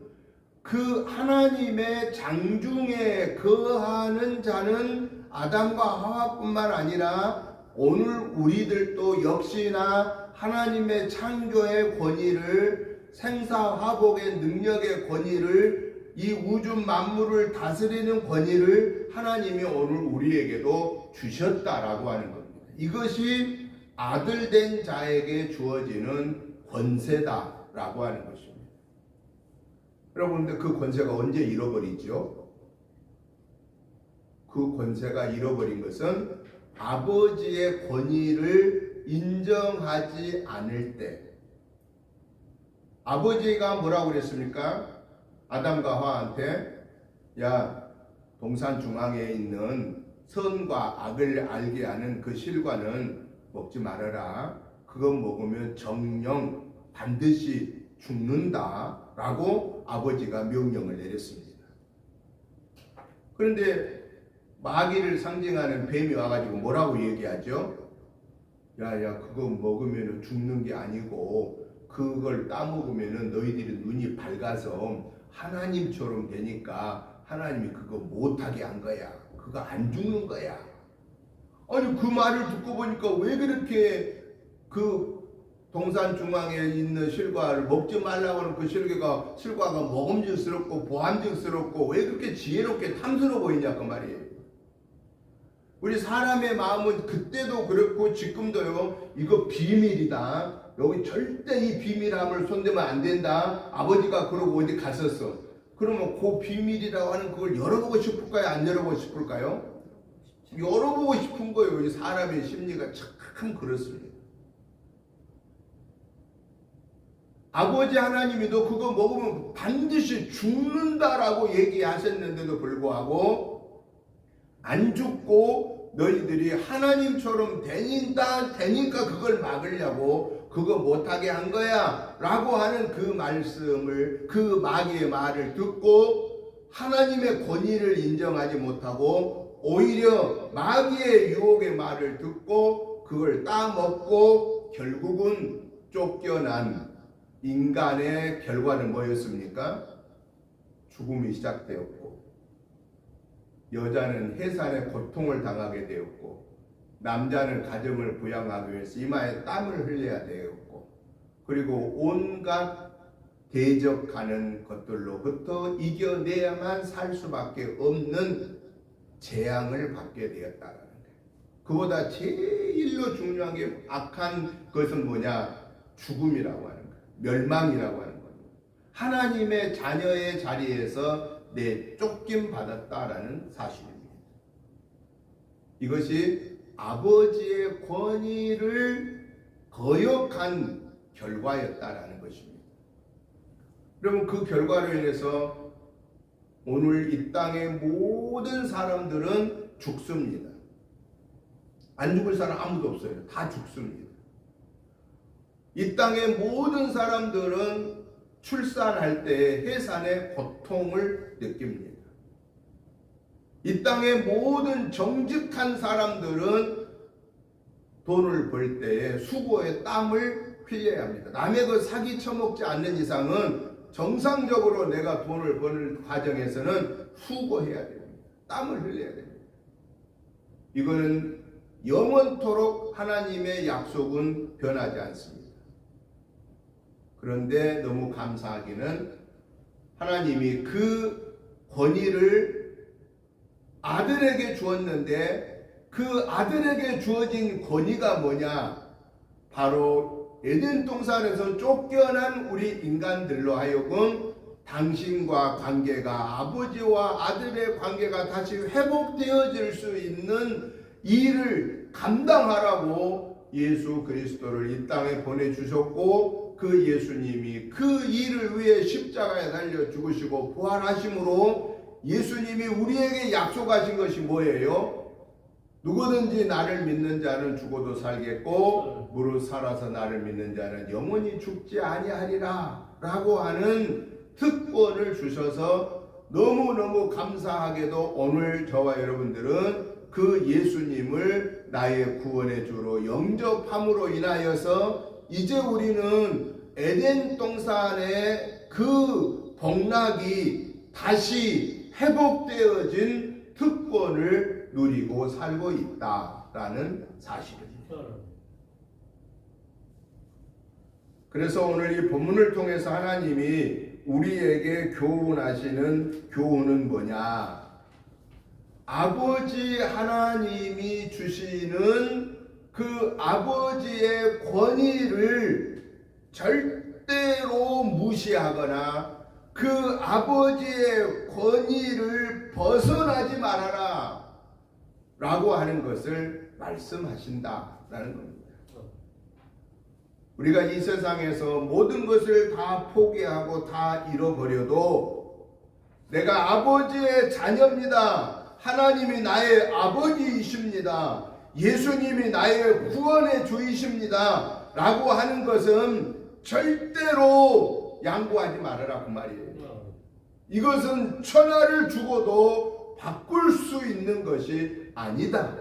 [SPEAKER 1] 그 하나님의 장중에 거하는 자는 아담과 하와뿐만 아니라 오늘 우리들도 역시나 하나님의 창조의 권위를, 생사화복의 능력의 권위를, 이 우주 만물을 다스리는 권위를 하나님이 오늘 우리에게도 주셨다라고 하는 겁니다. 이것이 아들된 자에게 주어지는 권세다라고 하는 것입니다. 여러분, 근데 그 권세가 언제 잃어버리죠? 그 권세가 잃어버린 것은 아버지의 권위를 인정하지 않을 때. 아버지가 뭐라고 그랬습니까? 아담과 하와한테, 야, 동산 중앙에 있는 선과 악을 알게 하는 그 실과는 먹지 말아라. 그거 먹으면 정령 반드시 죽는다 라고 아버지가 명령을 내렸습니다. 그런데 마귀를 상징하는 뱀이 와가지고 뭐라고 얘기하죠? 야, 그거 먹으면 죽는 게 아니고 그걸 따먹으면 너희들이 눈이 밝아서 하나님처럼 되니까 하나님이 그거 못하게 한 거야. 그거 안 죽는 거야. 아니, 그 말을 듣고 보니까 왜 그렇게 그 동산 중앙에 있는 실과를 먹지 말라고 하는 그 실과가 먹음직스럽고 보암직스럽고 왜 그렇게 지혜롭게 탐스러워 보이냐 그 말이에요. 우리 사람의 마음은 그때도 그렇고 지금도요. 이거 비밀이다. 여기 절대 이 비밀함을 손대면 안 된다. 아버지가 그러고 어디 갔었어. 그러면 그 비밀이라고 하는 그걸 열어보고 싶을까요? 안 열어보고 싶을까요? 열어보고 싶은 거예요. 이 사람의 심리가 참 그렇습니다. 아버지 하나님이도 그거 먹으면 반드시 죽는다라고 얘기하셨는데도 불구하고 안 죽고 너희들이 하나님처럼 되니까 그걸 막으려고 그거 못하게 한 거야 라고 하는 그 말씀을, 그 마귀의 말을 듣고 하나님의 권위를 인정하지 못하고 오히려 마귀의 유혹의 말을 듣고 그걸 따먹고 결국은 쫓겨난 인간의 결과는 뭐였습니까? 죽음이 시작되었고, 여자는 해산의 고통을 당하게 되었고, 남자는 가정을 부양하기 위해서 이마에 땀을 흘려야 되었고, 그리고 온갖 대적하는 것들로부터 이겨내야만 살 수밖에 없는 재앙을 받게 되었다는 거예요. 그보다 제일로 중요한 게 악한 것은 뭐냐? 죽음이라고 하는 거예요. 멸망이라고 하는 겁니다. 하나님의 자녀의 자리에서 쫓김 받았다라는 사실입니다. 이것이 아버지의 권위를 거역한 결과였다라는 것입니다. 여러분, 그 결과로 인해서 오늘 이 땅의 모든 사람들은 죽습니다. 안 죽을 사람 아무도 없어요. 다 죽습니다. 이 땅의 모든 사람들은 출산할 때 해산의 고통을 느낍니다. 이 땅의 모든 정직한 사람들은 돈을 벌 때에 수고의 땀을 흘려야 합니다. 남의 그 사기 쳐먹지 않는 이상은 정상적으로 내가 돈을 버는 과정에서는 수고해야 됩니다. 땀을 흘려야 됩니다. 이거는 영원토록 하나님의 약속은 변하지 않습니다. 그런데 너무 감사하기는 하나님이 그 권위를 아들에게 주었는데 그 아들에게 주어진 권위가 뭐냐? 바로 에덴 동산에서 쫓겨난 우리 인간들로 하여금 당신과 관계가, 아버지와 아들의 관계가 다시 회복되어질 수 있는 일을 감당하라고 예수 그리스도를 이 땅에 보내주셨고, 그 예수님이 그 일을 위해 십자가에 달려 죽으시고 부활하심으로 예수님이 우리에게 약속하신 것이 뭐예요? 누구든지 나를 믿는 자는 죽어도 살겠고 무릇 살아서 나를 믿는 자는 영원히 죽지 아니하리라 라고 하는 특권을 주셔서 너무너무 감사하게도 오늘 저와 여러분들은 그 예수님을 나의 구원의 주로 영접함으로 인하여서 이제 우리는 에덴 동산의 그 복락이 다시 회복되어진 특권을 누리고 살고 있다라는 사실입니다. 그래서 오늘 이 본문을 통해서 하나님이 우리에게 교훈하시는 교훈은 뭐냐? 아버지 하나님이 주시는 그 아버지의 권위를 절대로 무시하거나 그 아버지의 권위를 벗어나지 말아라 라고 하는 것을 말씀하신다라는 겁니다. 우리가 이 세상에서 모든 것을 다 포기하고 다 잃어버려도 내가 아버지의 자녀입니다. 하나님이 나의 아버지이십니다. 예수님이 나의 구원의 주이십니다. 라고 하는 것은 절대로 양보하지 말아라 그 말이에요. 이것은 천하를 주고도 바꿀 수 있는 것이 아니다.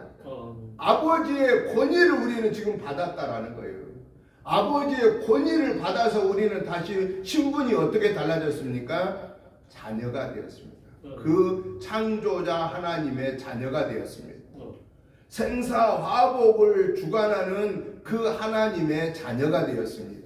[SPEAKER 1] 아버지의 권위를 우리는 지금 받았다라는 거예요. 아버지의 권위를 받아서 우리는 다시 신분이 어떻게 달라졌습니까? 자녀가 되었습니다. 그 창조자 하나님의 자녀가 되었습니다. 생사화복을 주관하는 그 하나님의 자녀가 되었습니다.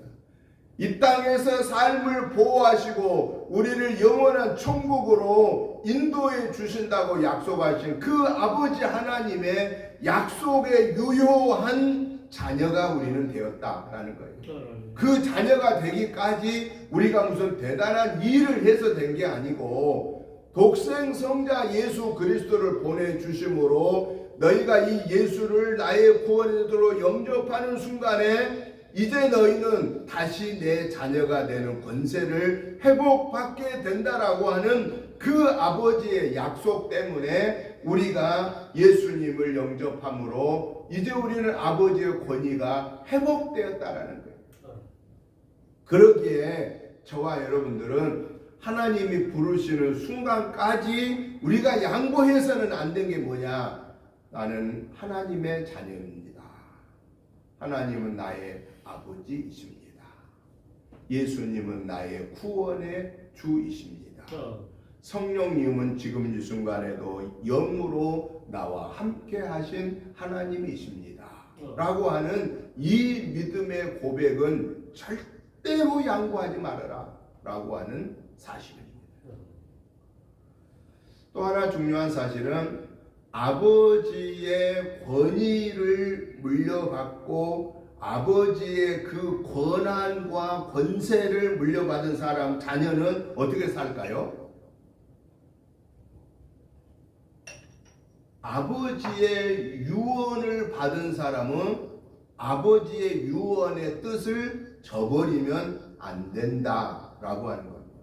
[SPEAKER 1] 이 땅에서 삶을 보호하시고 우리를 영원한 천국으로 인도해 주신다고 약속하신 그 아버지 하나님의 약속에 유효한 자녀가 우리는 되었다라는 거예요. 그 자녀가 되기까지 우리가 무슨 대단한 일을 해서 된 게 아니고 독생 성자 예수 그리스도를 보내주심으로 너희가 이 예수를 나의 구원으로 영접하는 순간에 이제 너희는 다시 내 자녀가 되는 권세를 회복받게 된다라고 하는 그 아버지의 약속 때문에 우리가 예수님을 영접함으로 이제 우리는 아버지의 권위가 회복되었다라는 거예요. 그러기에 저와 여러분들은 하나님이 부르시는 순간까지 우리가 양보해서는 안 된 게 뭐냐? 나는 하나님의 자녀입니다. 하나님은 나의 아버지이십니다. 예수님은 나의 구원의 주이십니다. 성령님은 지금 이 순간에도 영으로 나와 함께 하신 하나님이십니다. 라고 하는 이 믿음의 고백은 절대로 양보하지 말아라 라고 하는 사실입니다. 또 하나 중요한 사실은 아버지의 권위를 물려받고 아버지의 그 권한과 권세를 물려받은 사람, 자녀는 어떻게 살까요? 아버지의 유언을 받은 사람은 아버지의 유언의 뜻을 저버리면 안 된다라고 하는 겁니다.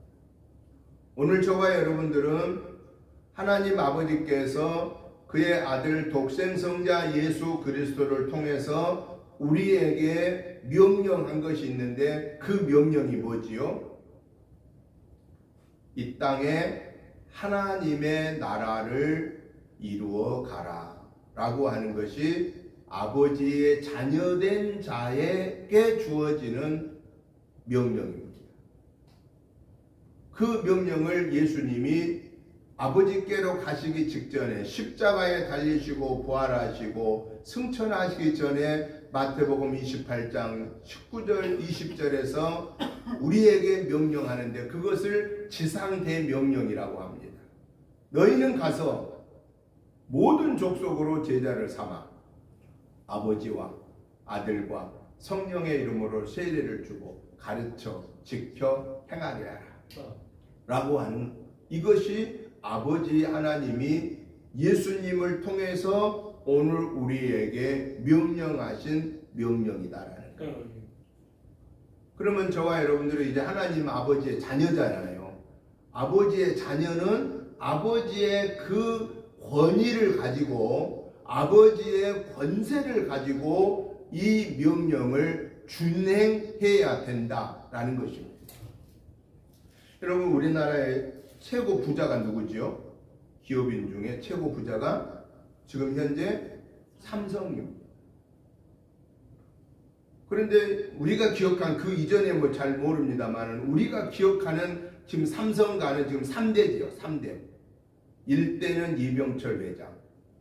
[SPEAKER 1] 오늘 저와 여러분들은 하나님 아버지께서 그의 아들 독생성자 예수 그리스도를 통해서 우리에게 명령한 것이 있는데 그 명령이 뭐지요? 이 땅에 하나님의 나라를 이루어 가라 라고 하는 것이 아버지의 자녀된 자에게 주어지는 명령입니다. 그 명령을 예수님이 아버지께로 가시기 직전에 십자가에 달리시고 부활하시고 승천하시기 전에 마태복음 28장 19절 20절에서 우리에게 명령하는데 그것을 지상대명령이라고 합니다. 너희는 가서 모든 족속으로 제자를 삼아 아버지와 아들과 성령의 이름으로 세례를 주고 가르쳐 지켜 행하게 하라 라고 하는 이것이 아버지 하나님이 예수님을 통해서 오늘 우리에게 명령하신 명령이다라는 거예요. 그러면 저와 여러분들은 이제 하나님 아버지의 자녀잖아요. 아버지의 자녀는 아버지의 그 권위를 가지고 아버지의 권세를 가지고 이 명령을 준행해야 된다라는 것입니다. 여러분 우리나라의 최고 부자가 누구지요? 기업인 중에 최고 부자가 지금 현재 삼성입니다. 그런데 우리가 기억한 그 이전에 뭐 잘 모릅니다만 우리가 기억하는 지금 삼성가는 지금 3대지요. 3대. 1대는 이병철 회장,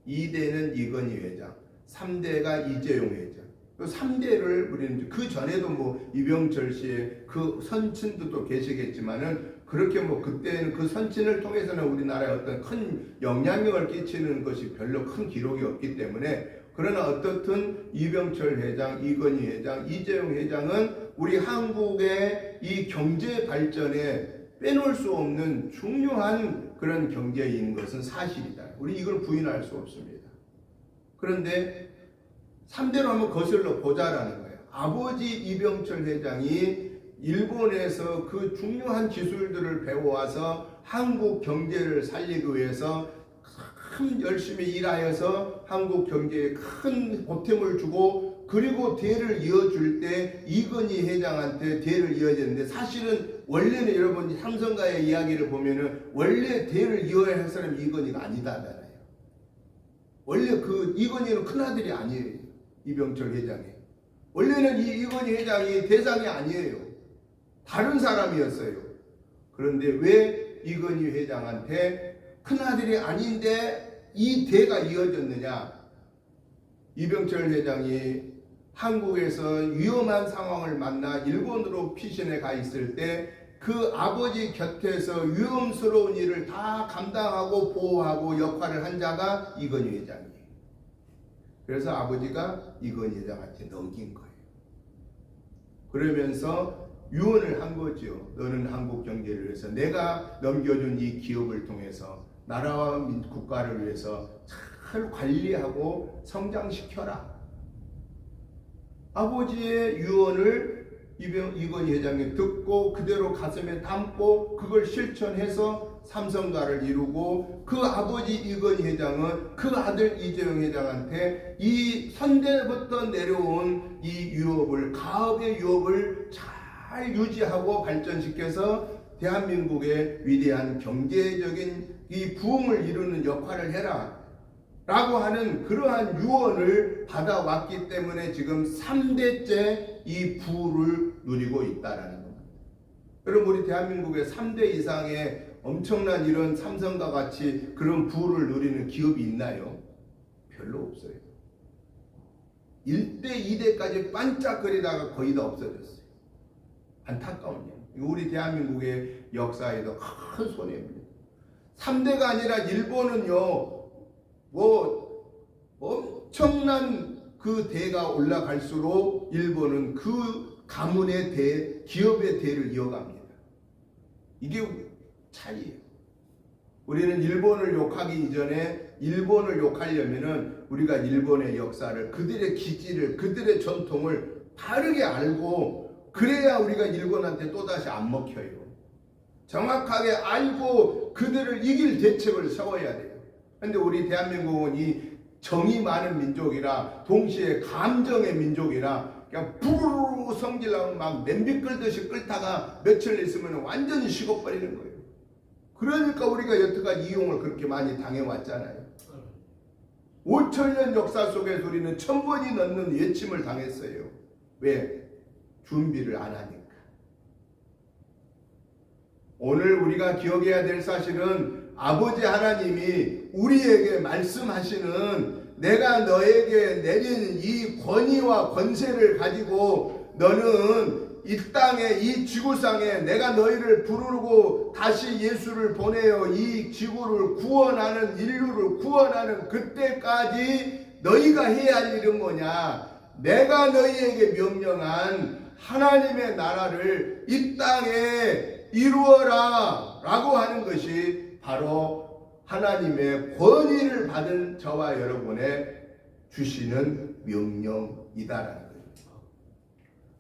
[SPEAKER 1] 2대는 이건희 회장, 3대가 이재용 회장. 3대를 우리는 그 전에도 뭐 이병철 씨의 그 선친도 계시겠지만은 그렇게 뭐 그때는 그 선친을 통해서는 우리나라에 어떤 큰 영향력을 끼치는 것이 별로 큰 기록이 없기 때문에 그러나 어떻든 이병철 회장, 이건희 회장, 이재용 회장은 우리 한국의 이 경제 발전에 빼놓을 수 없는 중요한 그런 경제인 것은 사실이다. 우리 이걸 부인할 수 없습니다. 그런데 3대로 한번 거슬러 보자라는 거예요. 아버지 이병철 회장이 일본에서 그 중요한 기술들을 배워와서 한국 경제를 살리기 위해서 큰 열심히 일하여서 한국 경제에 큰 보탬을 주고 그리고 대를 이어줄 때 이건희 회장한테 대를 이어졌는데 사실은 원래는 여러분 삼성가의 이야기를 보면은 원래 대를 이어야 할 사람이 이건희가 아니다잖아요. 원래 그 이건희는 큰아들이 아니에요. 이병철 회장이. 원래는 이 이건희 회장이 대상이 아니에요. 다른 사람이었어요. 그런데 왜 이건희 회장한테 큰아들이 아닌데 이 대가 이어졌느냐? 이병철 회장이 한국에서 위험한 상황을 만나 일본으로 피신해 가 있을 때 그 아버지 곁에서 위험스러운 일을 다 감당하고 보호하고 역할을 한 자가 이건희 회장이에요. 그래서 아버지가 이건희 회장한테 넘긴 거예요. 그러면서 유언을 한 거죠. 너는 한국 경제를 위해서 내가 넘겨준 이 기업을 통해서 나라와 국가를 위해서 잘 관리하고 성장시켜라. 아버지의 유언을 이건희 회장이 듣고 그대로 가슴에 담고 그걸 실천해서 삼성가를 이루고 그 아버지 이건희 회장은 그 아들 이재용 회장한테 이 선대부터 내려온 이 유업을 가업의 유업을 잘 유지하고 발전시켜서 대한민국의 위대한 경제적인 이 부흥을 이루는 역할을 해라 라고 하는 그러한 유언을 받아왔기 때문에 지금 3대째 이 부를 누리고 있다라는 겁니다. 여러분 우리 대한민국에 3대 이상의 엄청난 이런 삼성과 같이 그런 부를 누리는 기업이 있나요? 별로 없어요. 1대, 2대까지 반짝거리다가 거의 다 없어졌어요. 안타까운 일. 우리 대한민국의 역사에도 큰 손해입니다. 3대가 아니라 일본은요. 뭐 엄청난 그 대가 올라갈수록 일본은 그 가문의 대, 기업의 대를 이어갑니다. 이게 차이예요. 우리는 일본을 욕하기 이전에 일본을 욕하려면은 우리가 일본의 역사를 그들의 기질을 그들의 전통을 바르게 알고 그래야 우리가 일본한테 또다시 안 먹혀요. 정확하게 알고 그들을 이길 대책을 세워야 돼요. 근데 우리 대한민국은 이 정이 많은 민족이라 동시에 감정의 민족이라 그냥 부르르 성질나고 막 냄비 끓듯이 끓다가 며칠 있으면 완전히 식어버리는 거예요. 그러니까 우리가 여태까지 이용을 그렇게 많이 당해왔잖아요. 5,000년 역사 속에서 우리는 1,000번이 넘는 외침을 당했어요. 왜? 준비를 안 하니까. 오늘 우리가 기억해야 될 사실은 아버지 하나님이 우리에게 말씀하시는 내가 너에게 내린 이 권위와 권세를 가지고 너는 이 땅에 이 지구상에 내가 너희를 부르고 다시 예수를 보내어 이 지구를 구원하는 인류를 구원하는 그때까지 너희가 해야 할 일은 뭐냐? 내가 너희에게 명령한 하나님의 나라를 이 땅에 이루어라 라고 하는 것이 바로 하나님의 권위를 받은 저와 여러분의 주시는 명령이다라는 거예요.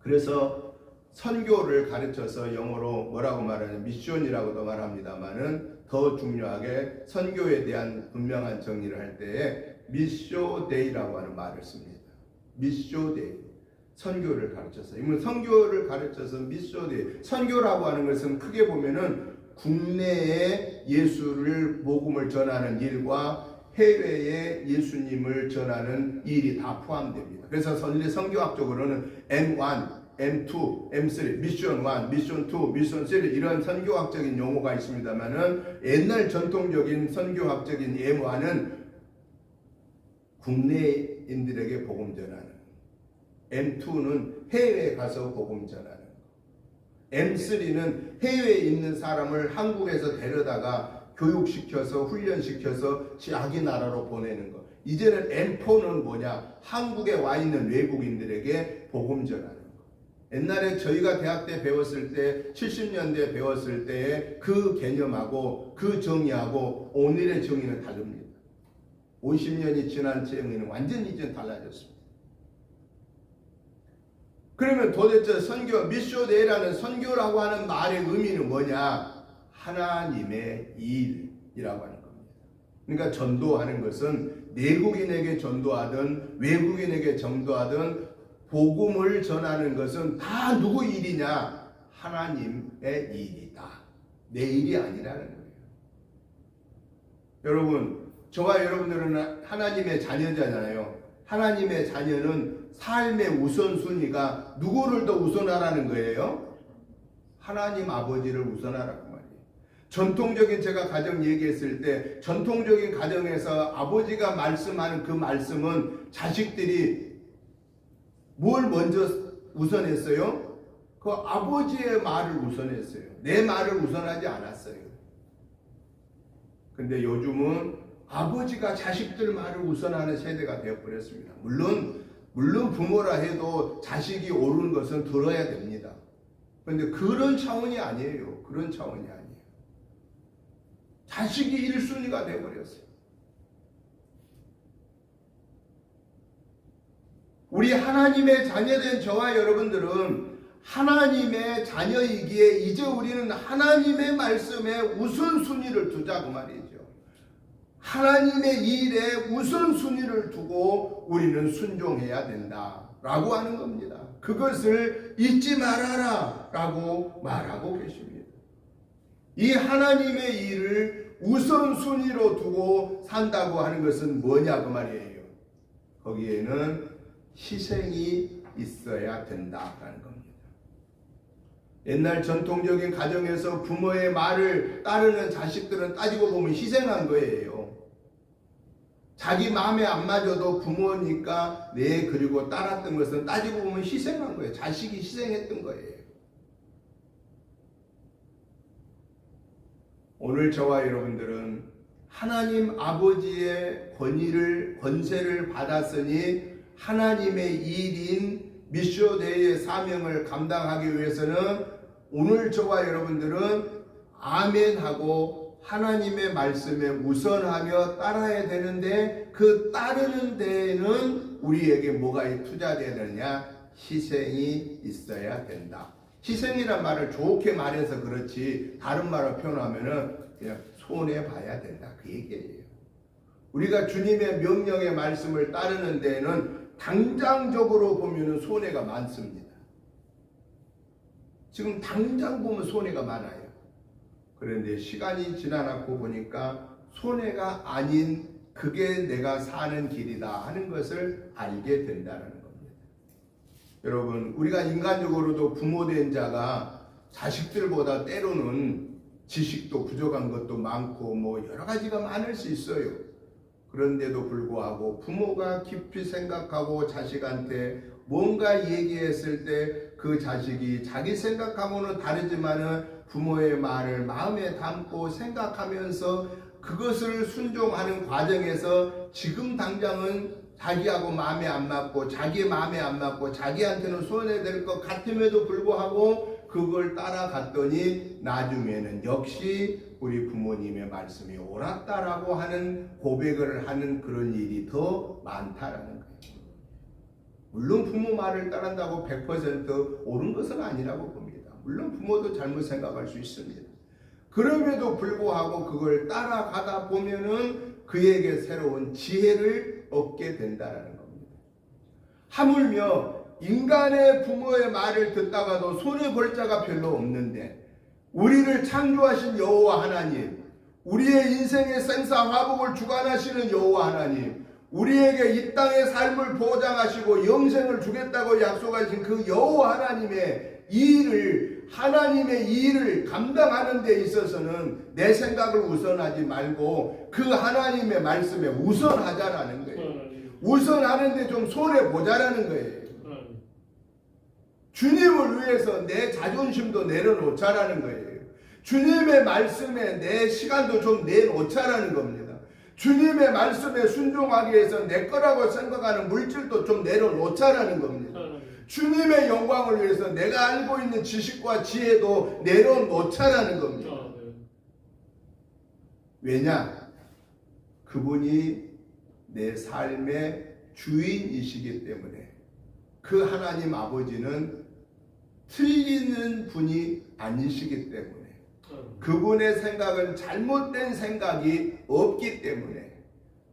[SPEAKER 1] 그래서 선교를 가르쳐서 영어로 뭐라고 말하냐면 미션이라고도 말합니다만은 더 중요하게 선교에 대한 분명한 정의를 할 때에 미쇼데이라고 하는 말을 씁니다. 미쇼데이. 선교를 가르쳐서. 이건 선교를 가르쳐서 미쇼데이. 선교라고 하는 것은 크게 보면은 국내에 예수를 복음을 전하는 일과 해외에 예수님을 전하는 일이 다 포함됩니다. 그래서 선교학적으로는 M1, M2, M3, 미션 1, 미션 2, 미션 3 이런 선교학적인 용어가 있습니다만은 옛날 전통적인 선교학적인 M1은 국내인들에게 복음 전하는, M2는 해외에 가서 복음 전하는, M3는 해외에 있는 사람을 한국에서 데려다가 교육시켜서 훈련시켜서 자기 나라로 보내는 것. 이제는 M4는 뭐냐? 한국에 와 있는 외국인들에게 복음 전하는 것. 옛날에 저희가 대학 때 배웠을 때 70년대 배웠을 때의 그 개념하고 그 정의하고 오늘의 정의는 다릅니다. 50년이 지난 정의는 완전히 이제 달라졌습니다. 그러면 도대체 선교, 미쇼데이라는 선교라고 하는 말의 의미는 뭐냐? 하나님의 일이라고 하는 겁니다. 그러니까 전도하는 것은 내국인에게 전도하든 외국인에게 전도하든 복음을 전하는 것은 다 누구 일이냐? 하나님의 일이다. 내 일이 아니라는 거예요. 여러분, 저와 여러분들은 하나님의 자녀잖아요. 하나님의 자녀는 삶의 우선순위가 누구를 더 우선하라는 거예요? 하나님 아버지를 우선하라고 말이에요. 전통적인 제가 가정 얘기했을 때 전통적인 가정에서 아버지가 말씀하는 그 말씀은 자식들이 뭘 먼저 우선했어요? 그 아버지의 말을 우선했어요. 내 말을 우선하지 않았어요. 근데 요즘은 아버지가 자식들 말을 우선하는 세대가 되어버렸습니다. 물론 부모라 해도 자식이 옳은 것은 들어야 됩니다. 그런데 그런 차원이 아니에요. 그런 차원이 아니에요. 자식이 1순위가 되어버렸어요. 우리 하나님의 자녀된 저와 여러분들은 하나님의 자녀이기에 이제 우리는 하나님의 말씀에 우선순위를 두자고 말이죠. 하나님의 일에 우선순위를 두고 우리는 순종해야 된다라고 하는 겁니다. 그것을 잊지 말아라 라고 말하고 계십니다. 이 하나님의 일을 우선순위로 두고 산다고 하는 것은 뭐냐 그 말이에요. 거기에는 희생이 있어야 된다라는 겁니다. 옛날 전통적인 가정에서 부모의 말을 따르는 자식들은 따지고 보면 희생한 거예요. 자기 마음에 안 맞아도 부모니까 그리고 따랐던 것은 따지고 보면 희생한 거예요. 자식이 희생했던 거예요. 오늘 저와 여러분들은 하나님 아버지의 권세를 받았으니 하나님의 일인 미쇼데이의 사명을 감당하기 위해서는 오늘 저와 여러분들은 아멘하고 하나님의 말씀에 우선하며 따라야 되는데 그 따르는 데에는 우리에게 뭐가 투자되어야 되느냐? 희생이 있어야 된다. 희생이란 말을 좋게 말해서 그렇지 다른 말로 표현하면은 그냥 손해봐야 된다. 그 얘기예요. 우리가 주님의 명령의 말씀을 따르는 데에는 당장적으로 보면은 손해가 많습니다. 지금 당장 보면 손해가 많아요. 그런데 시간이 지나고 보니까 손해가 아닌 그게 내가 사는 길이다 하는 것을 알게 된다는 겁니다. 여러분, 우리가 인간적으로도 부모된 자가 자식들보다 때로는 지식도 부족한 것도 많고 뭐 여러 가지가 많을 수 있어요. 그런데도 불구하고 부모가 깊이 생각하고 자식한테 뭔가 얘기했을 때 그 자식이 자기 생각하고는 다르지만은 부모의 말을 마음에 담고 생각하면서 그것을 순종하는 과정에서 지금 당장은 자기하고 마음에 안 맞고 자기 마음에 안 맞고 자기한테는 손해될 것 같음에도 불구하고 그걸 따라갔더니 나중에는 역시 우리 부모님의 말씀이 옳았다라고 하는 고백을 하는 그런 일이 더 많다라는 거예요. 물론 부모 말을 따른다고 100% 옳은 것은 아니라고 봅니다. 물론 부모도 잘못 생각할 수 있습니다. 그럼에도 불구하고 그걸 따라가다 보면은 그에게 새로운 지혜를 얻게 된다는 겁니다. 하물며 인간의 부모의 말을 듣다가도 손해볼 자가 별로 없는데 우리를 창조하신 여호와 하나님, 우리의 인생의 생사화복을 주관하시는 여호와 하나님, 우리에게 이 땅의 삶을 보장하시고 영생을 주겠다고 약속하신 그 여호와 하나님의 일을 감당하는 데 있어서는 내 생각을 우선하지 말고 그 하나님의 말씀에 우선하자라는 거예요. 우선하는데 좀 손해보자라는 거예요. 주님을 위해서 내 자존심도 내려놓자라는 거예요. 주님의 말씀에 내 시간도 좀 내놓자라는 겁니다. 주님의 말씀에 순종하기 위해서 내 거라고 생각하는 물질도 좀 내려놓자라는 겁니다. 주님의 영광을 위해서 내가 알고 있는 지식과 지혜도 내려놓자라는 겁니다. 왜냐? 그분이 내 삶의 주인이시기 때문에 그 하나님 아버지는 틀리는 분이 아니시기 때문에 그분의 생각은 잘못된 생각이 없기 때문에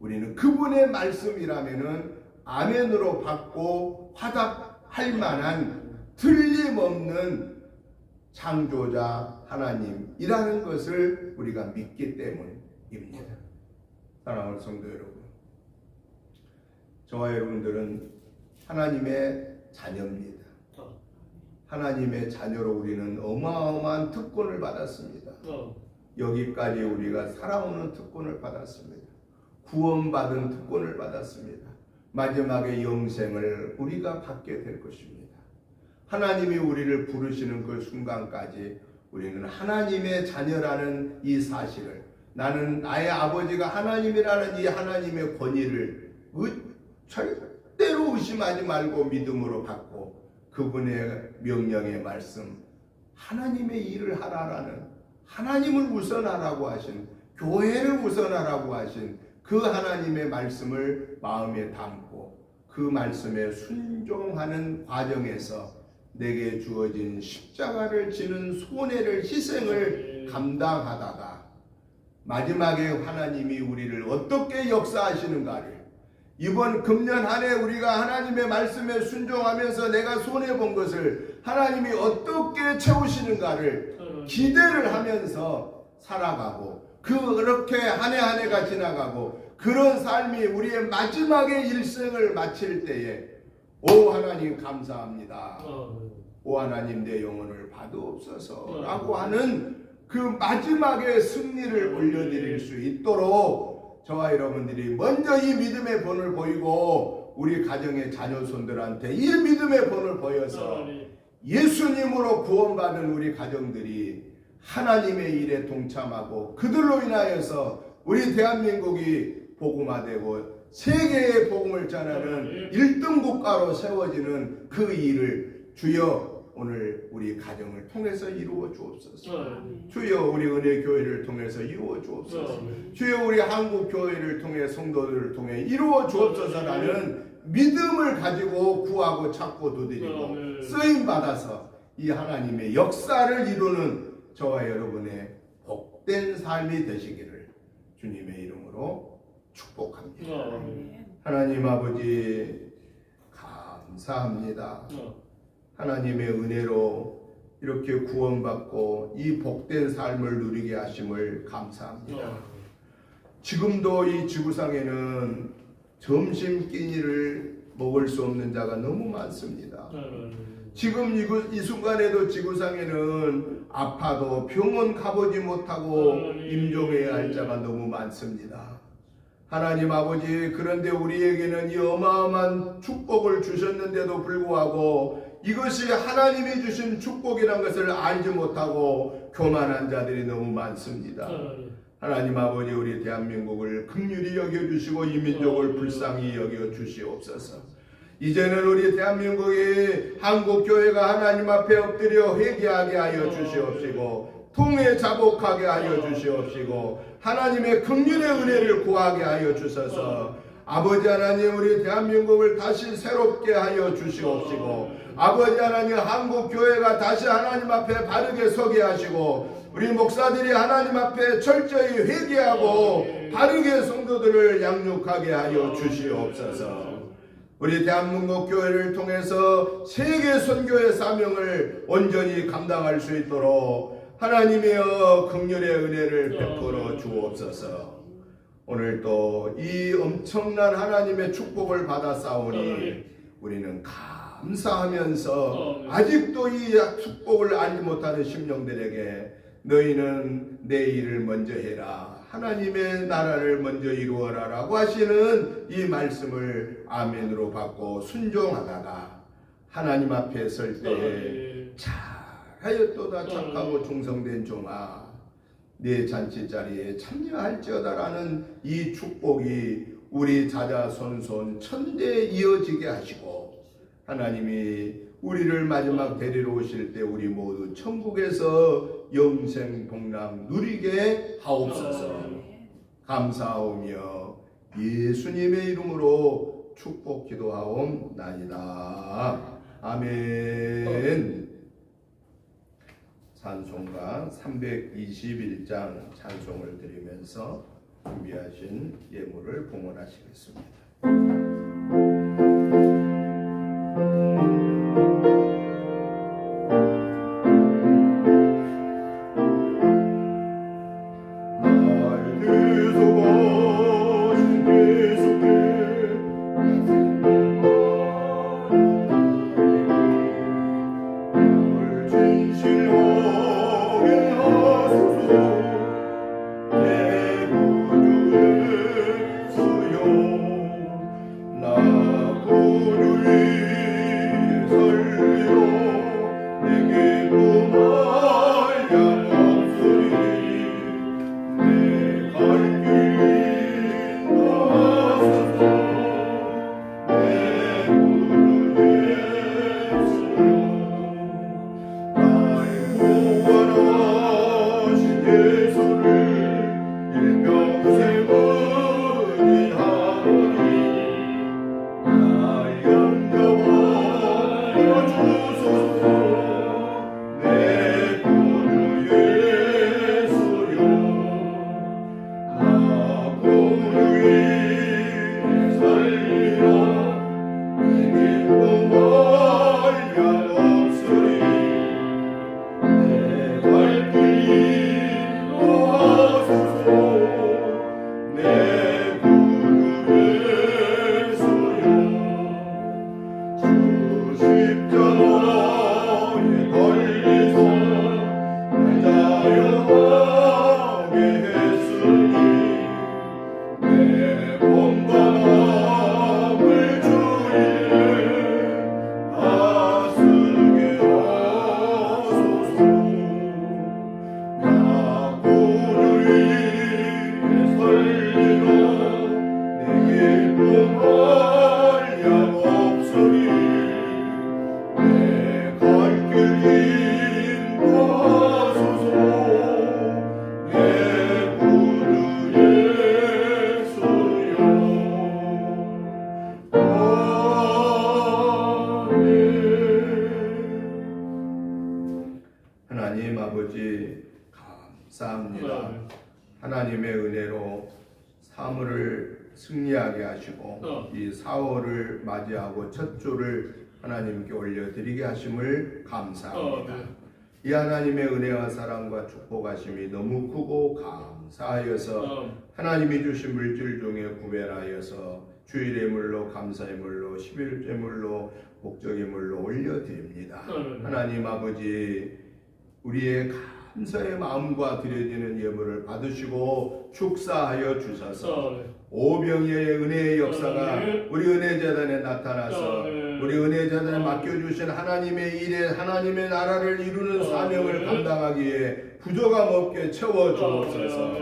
[SPEAKER 1] 우리는 그분의 말씀이라면은 아멘으로 받고 화답할 만한 틀림없는 창조자 하나님이라는 것을 우리가 믿기 때문입니다. 사랑하는 성도 여러분, 저와 여러분들은 하나님의 자녀입니다. 하나님의 자녀로 우리는 어마어마한 특권을 받았습니다. 여기까지 우리가 살아오는 특권을 받았습니다. 구원받은 특권을 받았습니다. 마지막에 영생을 우리가 받게 될 것입니다. 하나님이 우리를 부르시는 그 순간까지 우리는 하나님의 자녀라는 이 사실을, 나는 나의 아버지가 하나님이라는 이 하나님의 권위를 절대로 의심하지 말고 믿음으로 받고 그분의 명령의 말씀, 하나님의 일을 하라라는, 하나님을 우선하라고 하신, 교회를 우선하라고 하신 그 하나님의 말씀을 마음에 담고 그 말씀에 순종하는 과정에서 내게 주어진 십자가를 지는 손해를, 희생을 감당하다가 마지막에 하나님이 우리를 어떻게 역사하시는가를, 이번 금년 한 해 우리가 하나님의 말씀에 순종하면서 내가 손해본 것을 하나님이 어떻게 채우시는가를 기대를 하면서 살아가고, 그렇게 한 해 한 해가 지나가고 그런 삶이 우리의 마지막의 일생을 마칠 때에 오 하나님 감사합니다. 오 하나님 내 영혼을 받으옵소서 라고 하는 그 마지막의 승리를 올려드릴 수 있도록 저와 여러분들이 먼저 이 믿음의 본을 보이고 우리 가정의 자녀손들한테 이 믿음의 본을 보여서 예수님으로 구원받은 우리 가정들이 하나님의 일에 동참하고 그들로 인하여서 우리 대한민국이 복음화되고 세계의 복음을 전하는 1등 국가로 세워지는 그 일을 주여 오늘 우리 가정을 통해서 이루어 주옵소서. 주여 우리 은혜교회를 통해서 이루어 주옵소서. 주여 우리 한국교회를 통해 성도들을 통해 이루어 주옵소서라는 믿음을 가지고 구하고 찾고 두드리고 쓰임받아서 이 하나님의 역사를 이루는 저와 여러분의 복된 삶이 되시기를 주님의 이름으로 축복합니다. 하나님 아버지 감사합니다. 하나님의 은혜로 이렇게 구원받고 이 복된 삶을 누리게 하심을 감사합니다. 지금도 이 지구상에는 점심 끼니를 먹을 수 없는 자가 너무 많습니다. 지금 이 순간에도 지구상에는 아파도 병원 가보지 못하고 임종해야 할 자가 너무 많습니다. 하나님 아버지, 그런데 우리에게는 이 어마어마한 축복을 주셨는데도 불구하고 이것이 하나님이 주신 축복이라는 것을 알지 못하고 교만한 자들이 너무 많습니다. 하나님 아버지, 우리 대한민국을 긍휼히 여겨주시고 이 민족을 불쌍히 여겨주시옵소서. 이제는 우리 대한민국이 한국교회가 하나님 앞에 엎드려 회개하게 하여 주시옵시고 통해 자복하게 하여 주시옵시고 하나님의 긍휼의 은혜를 구하게 하여 주셔서 아버지 하나님, 우리 대한민국을 다시 새롭게 하여 주시옵시고 아버지 하나님, 한국교회가 다시 하나님 앞에 바르게 서게 하시고 우리 목사들이 하나님 앞에 철저히 회개하고 바르게 성도들을 양육하게 하여 주시옵소서. 우리 대한민국 교회를 통해서 세계 선교의 사명을 온전히 감당할 수 있도록 하나님이여 긍휼의 은혜를 베풀어 주옵소서. 오늘 또 이 엄청난 하나님의 축복을 받아 싸우니 우리는 감사하면서 아직도 이 축복을 알지 못하는 심령들에게 너희는 내 일을 먼저 해라, 하나님의 나라를 먼저 이루어라 라고 하시는 이 말씀을 아멘으로 받고 순종하다가 하나님 앞에 설 때에 잘하였도다 착하고 충성된 종아, 네 잔치자리에 참여할지어다라는 이 축복이 우리 자자손손 천대에 이어지게 하시고, 하나님이 우리를 마지막 데리러 오실 때 우리 모두 천국에서 영생 복락 누리게 하옵소서. 감사하오며 예수님의 이름으로 축복 기도하옵나이다. 아멘. 찬송가 321장 찬송을 드리면서 준비하신 예물을 봉헌하시겠습니다. 하나님 아버지 감사합니다. 하나님의 은혜로 사물을 승리하게 하시고 이 4월을 맞이하고 첫 주를 하나님께 올려드리게 하심을 감사합니다. 이 하나님의 은혜와 사랑과 축복하심이 너무 크고 감사하여서 하나님이 주신 물질 중에 구별하여서 주일의 물로 감사의 물로 11째 물로 목적의 물로 올려드립니다. 하나님 아버지, 우리의 감사의 마음과 드려지는 예물을 받으시고 축사하여 주셔서 오병이의 은혜의 역사가 우리 은혜재단에 나타나서 우리 은혜재단에 맡겨주신 하나님의 일에 하나님의 나라를 이루는 사명을 감당하기에 부족함 없게 채워주옵소서.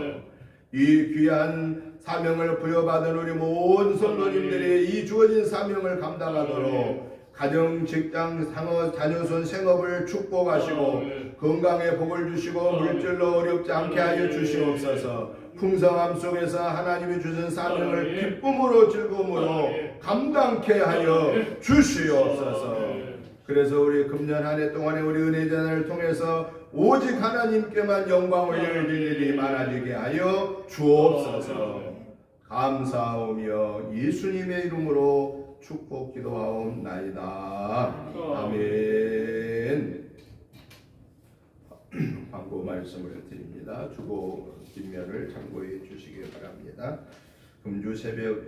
[SPEAKER 1] 이 귀한 사명을 부여받은 우리 모든 성도님들이 이 주어진 사명을 감당하도록 가정, 직장, 상업, 자녀손, 생업을 축복하시고 건강에 복을 주시고 물질로 어렵지 않게 하여 주시옵소서. 풍성함 속에서 하나님이 주신 사명을 기쁨으로 즐거움으로 감당케 하여 주시옵소서. 그래서 우리 금년 한 해 동안에 우리 은혜전을 통해서 오직 하나님께만 영광을 올릴 일이 많아지게 하여 주옵소서. 감사하오며 예수님의 이름으로 축복 기도하옵나이다. 아멘. 광고 말 말씀을 드립니다. 주보 뒷면을 참고해 주시기 바랍니다. 금주 새벽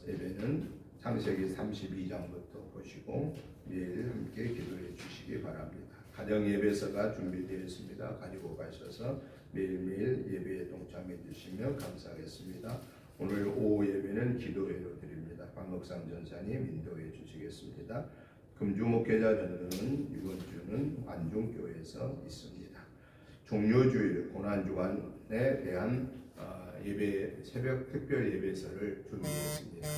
[SPEAKER 1] 예배는 창세기 32장부터 보시고 매일 함께 기도해 주시기 바랍니다. 가정 예배서가 준비되어 있습니다. 가지고 가셔서 매일매일 예배에 동참해 주시면 감사하겠습니다. 오늘 오후 예배는 기도회로 드립니다. 박목상 전사님 인도해 주시겠습니다. 금주 목회자 전도는 이번 주는 완중교회에서 있습니다. 종료주일 고난주간에 대한 예배 새벽 특별 예배서를 준비했습니다.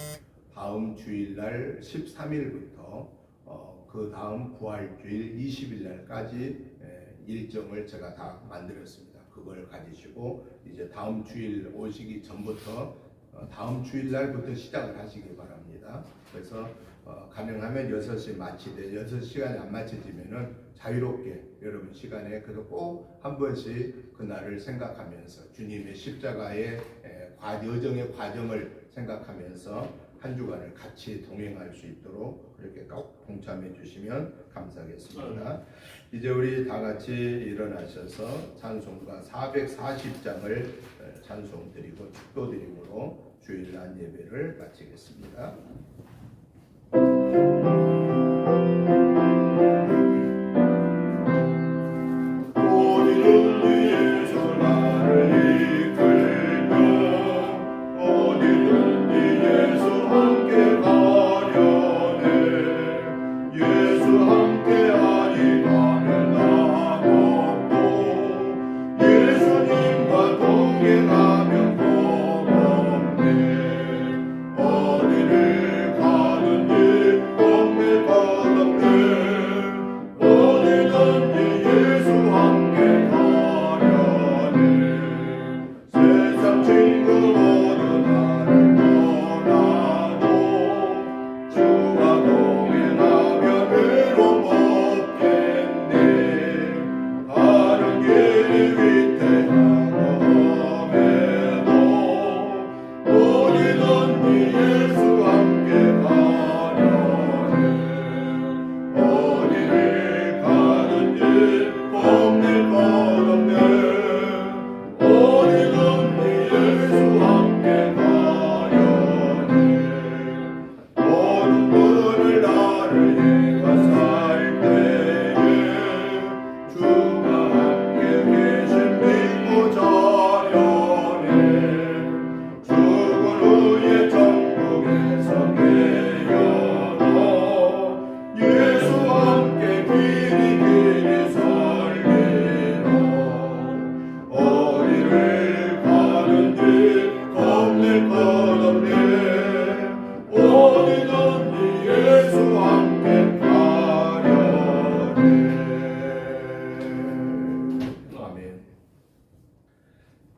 [SPEAKER 1] 다음 주일날 13일부터 그 다음 부활주일 20일날까지 일정을 제가 다 만들었습니다. 그걸 가지시고 이제 다음 주일 오시기 전부터 다음 주일날부터 시작을 하시기 바랍니다. 그래서 가능하면 6시 마치되 6시간에 안 마치지면은 자유롭게 여러분 시간에 그래도 꼭 한 번씩 그날을 생각하면서 주님의 십자가의 여정의 과정을 생각하면서 한 주간을 같이 동행할 수 있도록 그렇게 꼭 동참해 주시면 감사하겠습니다. 이제 우리 다 같이 일어나셔서 찬송가 440장을 찬송 드리고 축도 드림으로 주일날 예배를 마치겠습니다.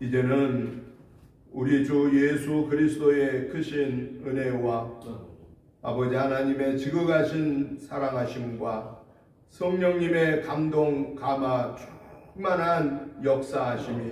[SPEAKER 1] 이제는 우리 주 예수 그리스도의 크신 은혜와 아버지 하나님의 지극하신 사랑하심과 성령님의 감동 감화 충만한 역사하심이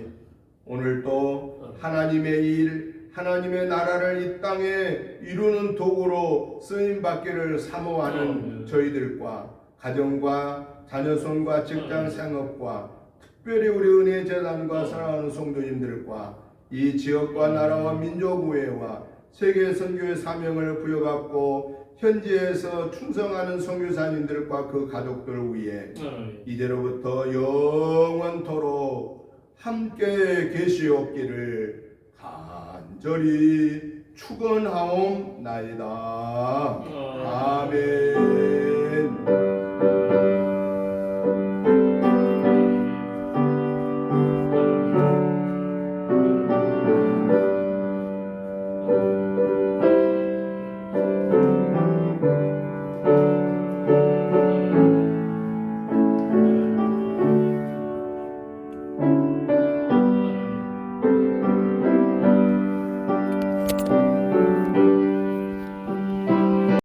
[SPEAKER 1] 오늘 또 하나님의 일 하나님의 나라를 이 땅에 이루는 도구로 쓰임받기를 사모하는 저희들과 가정과 자녀손과 직장 생업과 특별히 우리 은혜재단과 사랑하는 성도님들과 이 지역과 나라와 민족의회와 세계 선교의 사명을 부여받고 현지에서 충성하는 선교사님들과 그 가족들을 위해 이제로부터 영원토록 함께 계시옵기를 간절히 축원하옵나이다. 아멘.